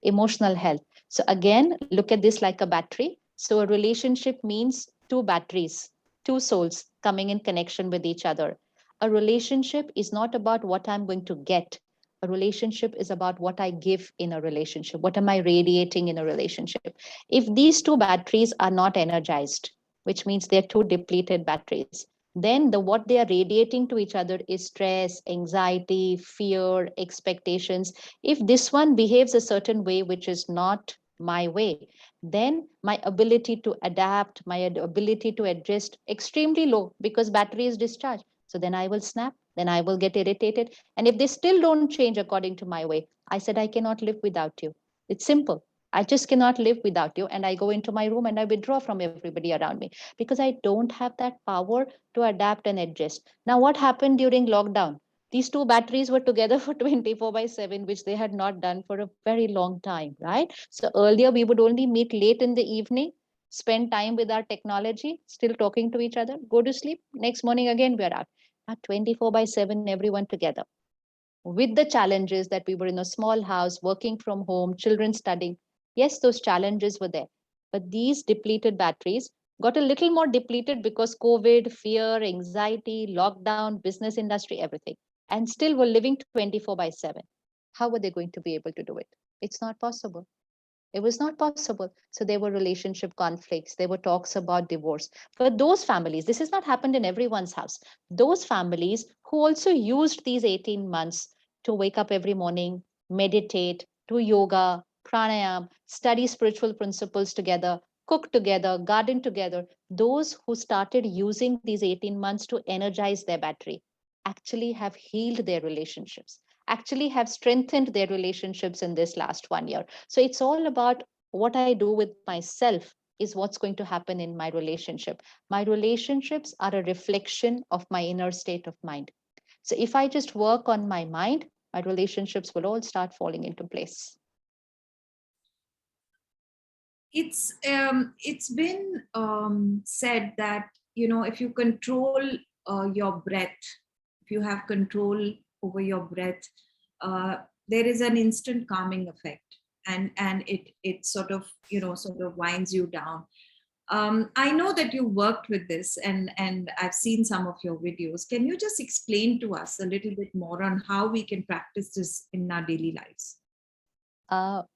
Emotional health. So again, look at this like a battery. So a relationship means two batteries, two souls coming in connection with each other. A relationship is not about what I'm going to get. A relationship is about what I give in a relationship. What am I radiating in a relationship? If these two batteries are not energized, which means they're two depleted batteries, then what they are radiating to each other is stress, anxiety, fear, expectations. If this one behaves a certain way which is not my way, then my ability to adapt, my ability to adjust extremely low because battery is discharged. So then I will snap, then I will get irritated. And if they still don't change according to my way, I said, I cannot live without you. It's simple. I just cannot live without you. And I go into my room and I withdraw from everybody around me because I don't have that power to adapt and adjust. Now, what happened during lockdown? These two batteries were together for 24/7, which they had not done for a very long time, right? So earlier we would only meet late in the evening, spend time with our technology, still talking to each other, go to sleep. Next morning again, we're out. Now 24/7, everyone together. With the challenges that we were in a small house, working from home, children studying. Yes, those challenges were there. But these depleted batteries got a little more depleted because COVID, fear, anxiety, lockdown, business industry, everything. And still were living 24/7. How were they going to be able to do it? It's not possible. It was not possible. So there were relationship conflicts. There were talks about divorce. But those families, this has not happened in everyone's house. Those families who also used these 18 months to wake up every morning, meditate, do yoga, pranayam, study spiritual principles together, cook together, garden together, those who started using these 18 months to energize their battery actually have healed their relationships, actually have strengthened their relationships in this last 1 year. So it's all about what I do with myself is what's going to happen in my relationship. My relationships are a reflection of my inner state of mind. So if I just work on my mind, my relationships will all start falling into place. It's been said that, you know, if you control your breath, if you have control over your breath, there is an instant calming effect, and it sort of, you know, sort of winds you down. I know that you worked with this, and I've seen some of your videos. Can you just explain to us a little bit more on how we can practice this in our daily lives?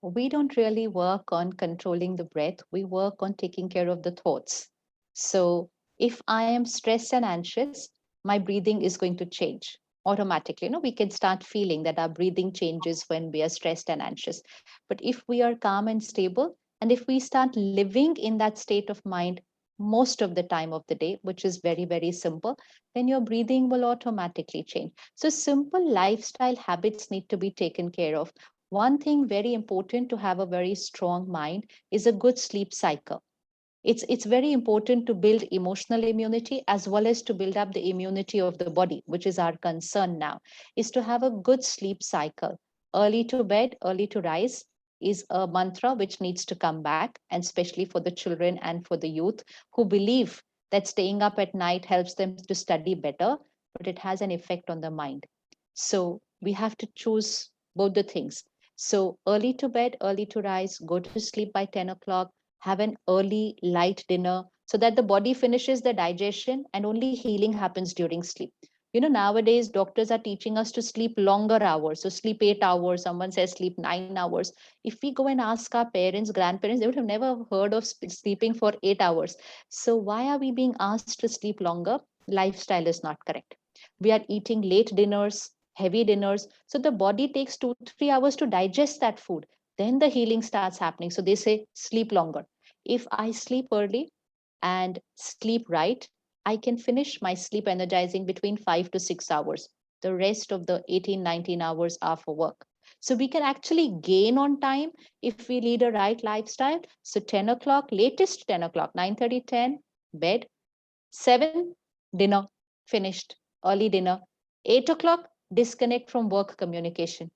We don't really work on controlling the breath. We work on taking care of the thoughts. So if I am stressed and anxious, my breathing is going to change automatically. You know, we can start feeling that our breathing changes when we are stressed and anxious. But if we are calm and stable, and if we start living in that state of mind most of the time of the day, which is very, very simple, then your breathing will automatically change. So simple lifestyle habits need to be taken care of. One thing very important to have a very strong mind is a good sleep cycle. It's very important to build emotional immunity as well as to build up the immunity of the body, which is our concern now, is to have a good sleep cycle. Early to bed, early to rise is a mantra which needs to come back, and especially for the children and for the youth who believe that staying up at night helps them to study better, but it has an effect on the mind. So we have to choose both the things. So early to bed, early to rise, go to sleep by 10 o'clock, have an early light dinner so that the body finishes the digestion and only healing happens during sleep. You know, nowadays doctors are teaching us to sleep longer hours. So sleep 8 hours, someone says sleep 9 hours. If we go and ask our parents, grandparents, they would have never heard of sleeping for 8 hours. So why are we being asked to sleep longer? Lifestyle is not correct. We are eating late dinners, heavy dinners. So the body takes 2-3 hours to digest that food. Then the healing starts happening. So they say sleep longer. If I sleep early and sleep right, I can finish my sleep energizing between 5 to 6 hours. The rest of the 18, 19 hours are for work. So we can actually gain on time if we lead a right lifestyle. So 10 o'clock, latest 10 o'clock, 9:30, 10, bed, 7, dinner, finished, early dinner. 8 o'clock, disconnect from work communication.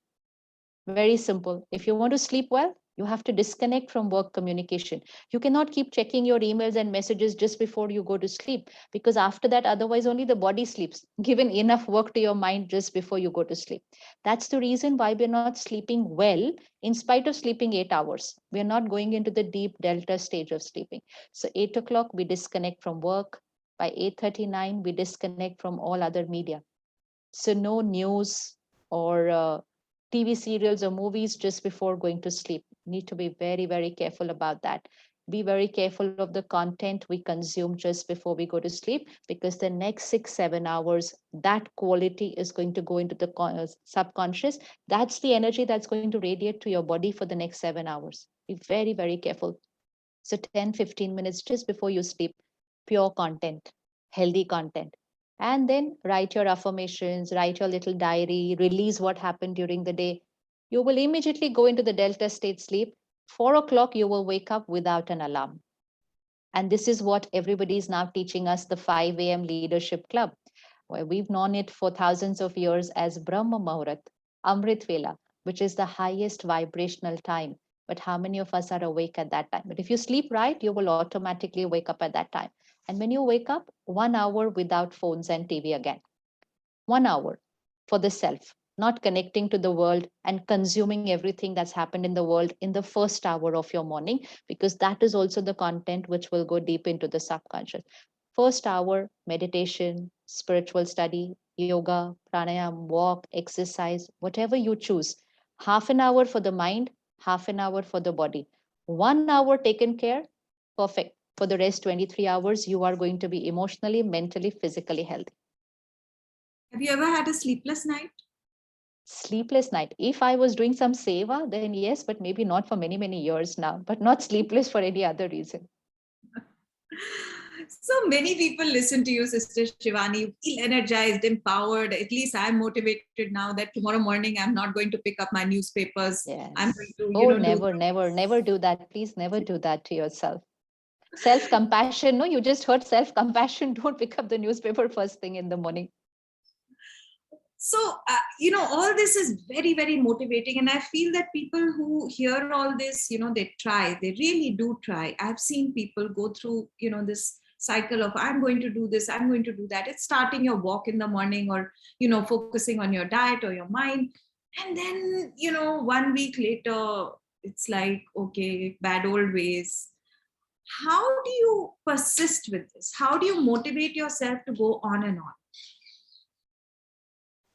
Very simple. If you want to sleep well, You have to disconnect from work communication. You cannot keep checking your emails and messages just before you go to sleep, because after that, otherwise only the body sleeps. Given enough work to your mind just before you go to sleep. That's the reason why we're not sleeping well in spite of sleeping 8 hours. We're not going into the deep delta stage of sleeping. So 8 o'clock, we disconnect from work. By 8:39, we disconnect from all other media. So no news or TV serials or movies just before going to sleep. Need to be very, very careful about that. Be very careful of the content we consume just before we go to sleep, because the next 6, 7 hours, that quality is going to go into the subconscious. That's the energy that's going to radiate to your body for the next 7 hours. Be very, very careful. So 10, 15 minutes just before you sleep, pure content, healthy content. And then write your affirmations, write your little diary, release what happened during the day. You will immediately go into the delta state sleep. 4 o'clock, you will wake up without an alarm. And this is what everybody is now teaching us, the 5 a.m. Leadership Club, where we've known it for thousands of years as Brahma Muhurat, Amrit Vela, which is the highest vibrational time. But how many of us are awake at that time? But if you sleep right, you will automatically wake up at that time. And when you wake up, 1 hour without phones and TV again. 1 hour for the self, not connecting to the world and consuming everything that's happened in the world in the first hour of your morning, because that is also the content which will go deep into the subconscious. First hour, meditation, spiritual study, yoga, pranayam, walk, exercise, whatever you choose. Half an hour for the mind, half an hour for the body. 1 hour taken care, perfect. For the rest 23 hours, you are going to be emotionally, mentally, physically healthy. Have you ever had a sleepless night? Sleepless night. If I was doing some seva, then yes, but maybe not for many, many years now, but not sleepless for any other reason. So many people listen to you, Sister Shivani, feel energized, empowered. At least I'm motivated now that tomorrow morning I'm not going to pick up my newspapers. Yes. I'm going to, Oh, never do that. Please never do that to yourself. Self-compassion. No, you just heard self-compassion. Don't pick up the newspaper first thing in the morning. So, all this is very, very motivating. And I feel that people who hear all this, they try, they really do try. I've seen people go through, this cycle of, I'm going to do this, I'm going to do that. It's starting your walk in the morning, or, focusing on your diet or your mind. And then, 1 week later, it's like, okay, bad old ways. How do you persist with this? How do you motivate yourself to go on and on?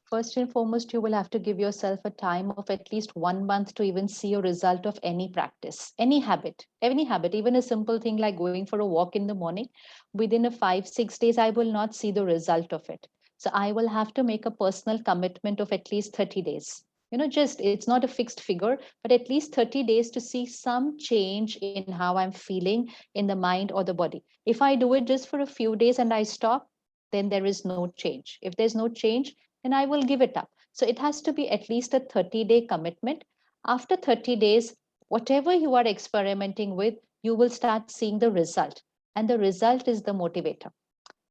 First and foremost, you will have to give yourself a time of at least 1 month to even see a result of any practice, any habit, even a simple thing like going for a walk in the morning. Within a 5, 6 days, I will not see the result of it. So I will have to make a personal commitment of at least 30 days. It's not a fixed figure, but at least 30 days to see some change in how I'm feeling in the mind or the body. If I do it just for a few days and I stop, then there is no change. If there's no change, then I will give it up. So it has to be at least a 30-day commitment. After 30 days, whatever you are experimenting with, you will start seeing the result. And the result is the motivator.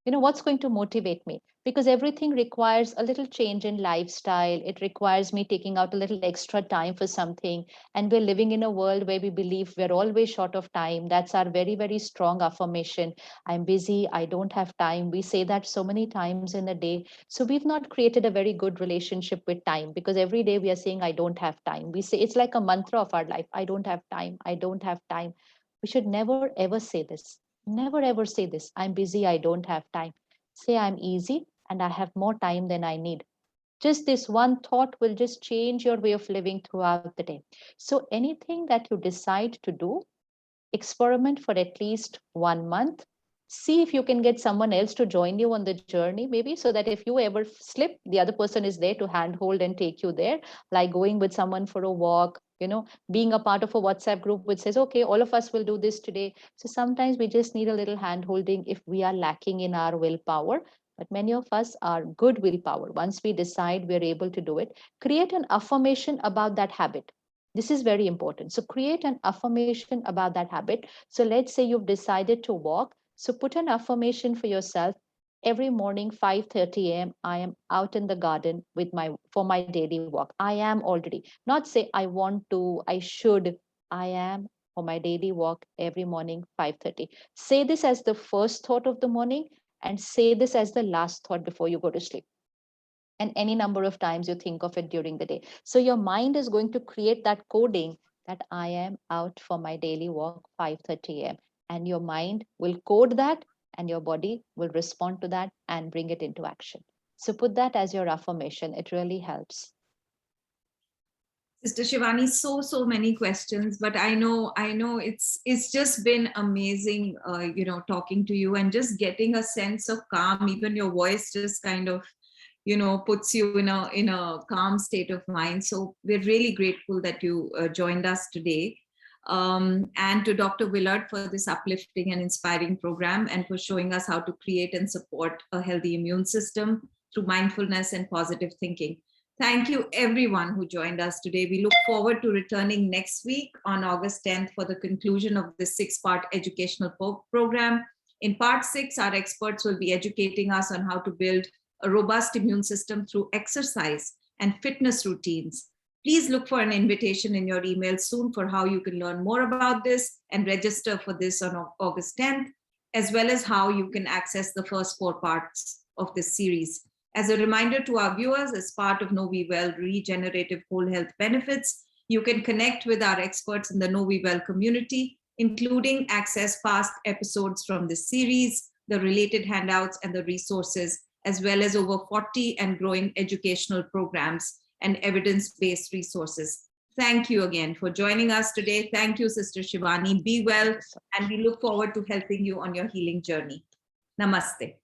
What's going to motivate me? Because everything requires a little change in lifestyle. It requires me taking out a little extra time for something. And we're living in a world where we believe we're always short of time. That's our very, very strong affirmation. I'm busy, I don't have time. We say that so many times in a day. So we've not created a very good relationship with time, because every day we are saying, I don't have time. We say it's like a mantra of our life. I don't have time. I don't have time. We should never ever say this. Never ever say this. I'm busy, I don't have time. Say I'm easy and I have more time than I need. Just this one thought will just change your way of living throughout the day. So anything that you decide to do, experiment for at least 1 month. See if you can get someone else to join you on the journey, maybe, so that if you ever slip, the other person is there to handhold and take you there, like going with someone for a walk, being a part of a WhatsApp group which says, okay, all of us will do this today. So sometimes we just need a little hand holding if we are lacking in our willpower. But many of us are good willpower. Once we decide we're able to do it, create an affirmation about that habit. This is very important. So create an affirmation about that habit. So let's say you've decided to walk. So put an affirmation for yourself. Every morning, 5:30 a.m., I am out in the garden for my daily walk. I am already. Not say I want to, I should. I am for my daily walk every morning, 5:30. Say this as the first thought of the morning and say this as the last thought before you go to sleep. And any number of times you think of it during the day. So your mind is going to create that coding that I am out for my daily walk, 5:30 a.m. And your mind will code that and your body will respond to that and bring it into action. So put that as your affirmation. It really helps. Sister Shivani, so many questions, but I know it's just been amazing, talking to you and just getting a sense of calm. Even your voice just kind of, puts you in a calm state of mind. So we're really grateful that you joined us today. And to Dr. Willard for this uplifting and inspiring program and for showing us how to create and support a healthy immune system through mindfulness and positive thinking. Thank you everyone who joined us today. We look forward to returning next week on August 10th for the conclusion of this 6-part educational program. In part 6, our experts will be educating us on how to build a robust immune system through exercise and fitness routines. Please look for an invitation in your email soon for how you can learn more about this and register for this on August 10th, as well as how you can access the first 4 parts of this series. As a reminder to our viewers, as part of Know We Well Regenerative Whole Health Benefits, you can connect with our experts in the Know We Well community, including access past episodes from this series, the related handouts and the resources, as well as over 40 and growing educational programs and evidence-based resources. Thank you again for joining us today. Thank you, Sister Shivani. Be well, and we look forward to helping you on your healing journey. Namaste.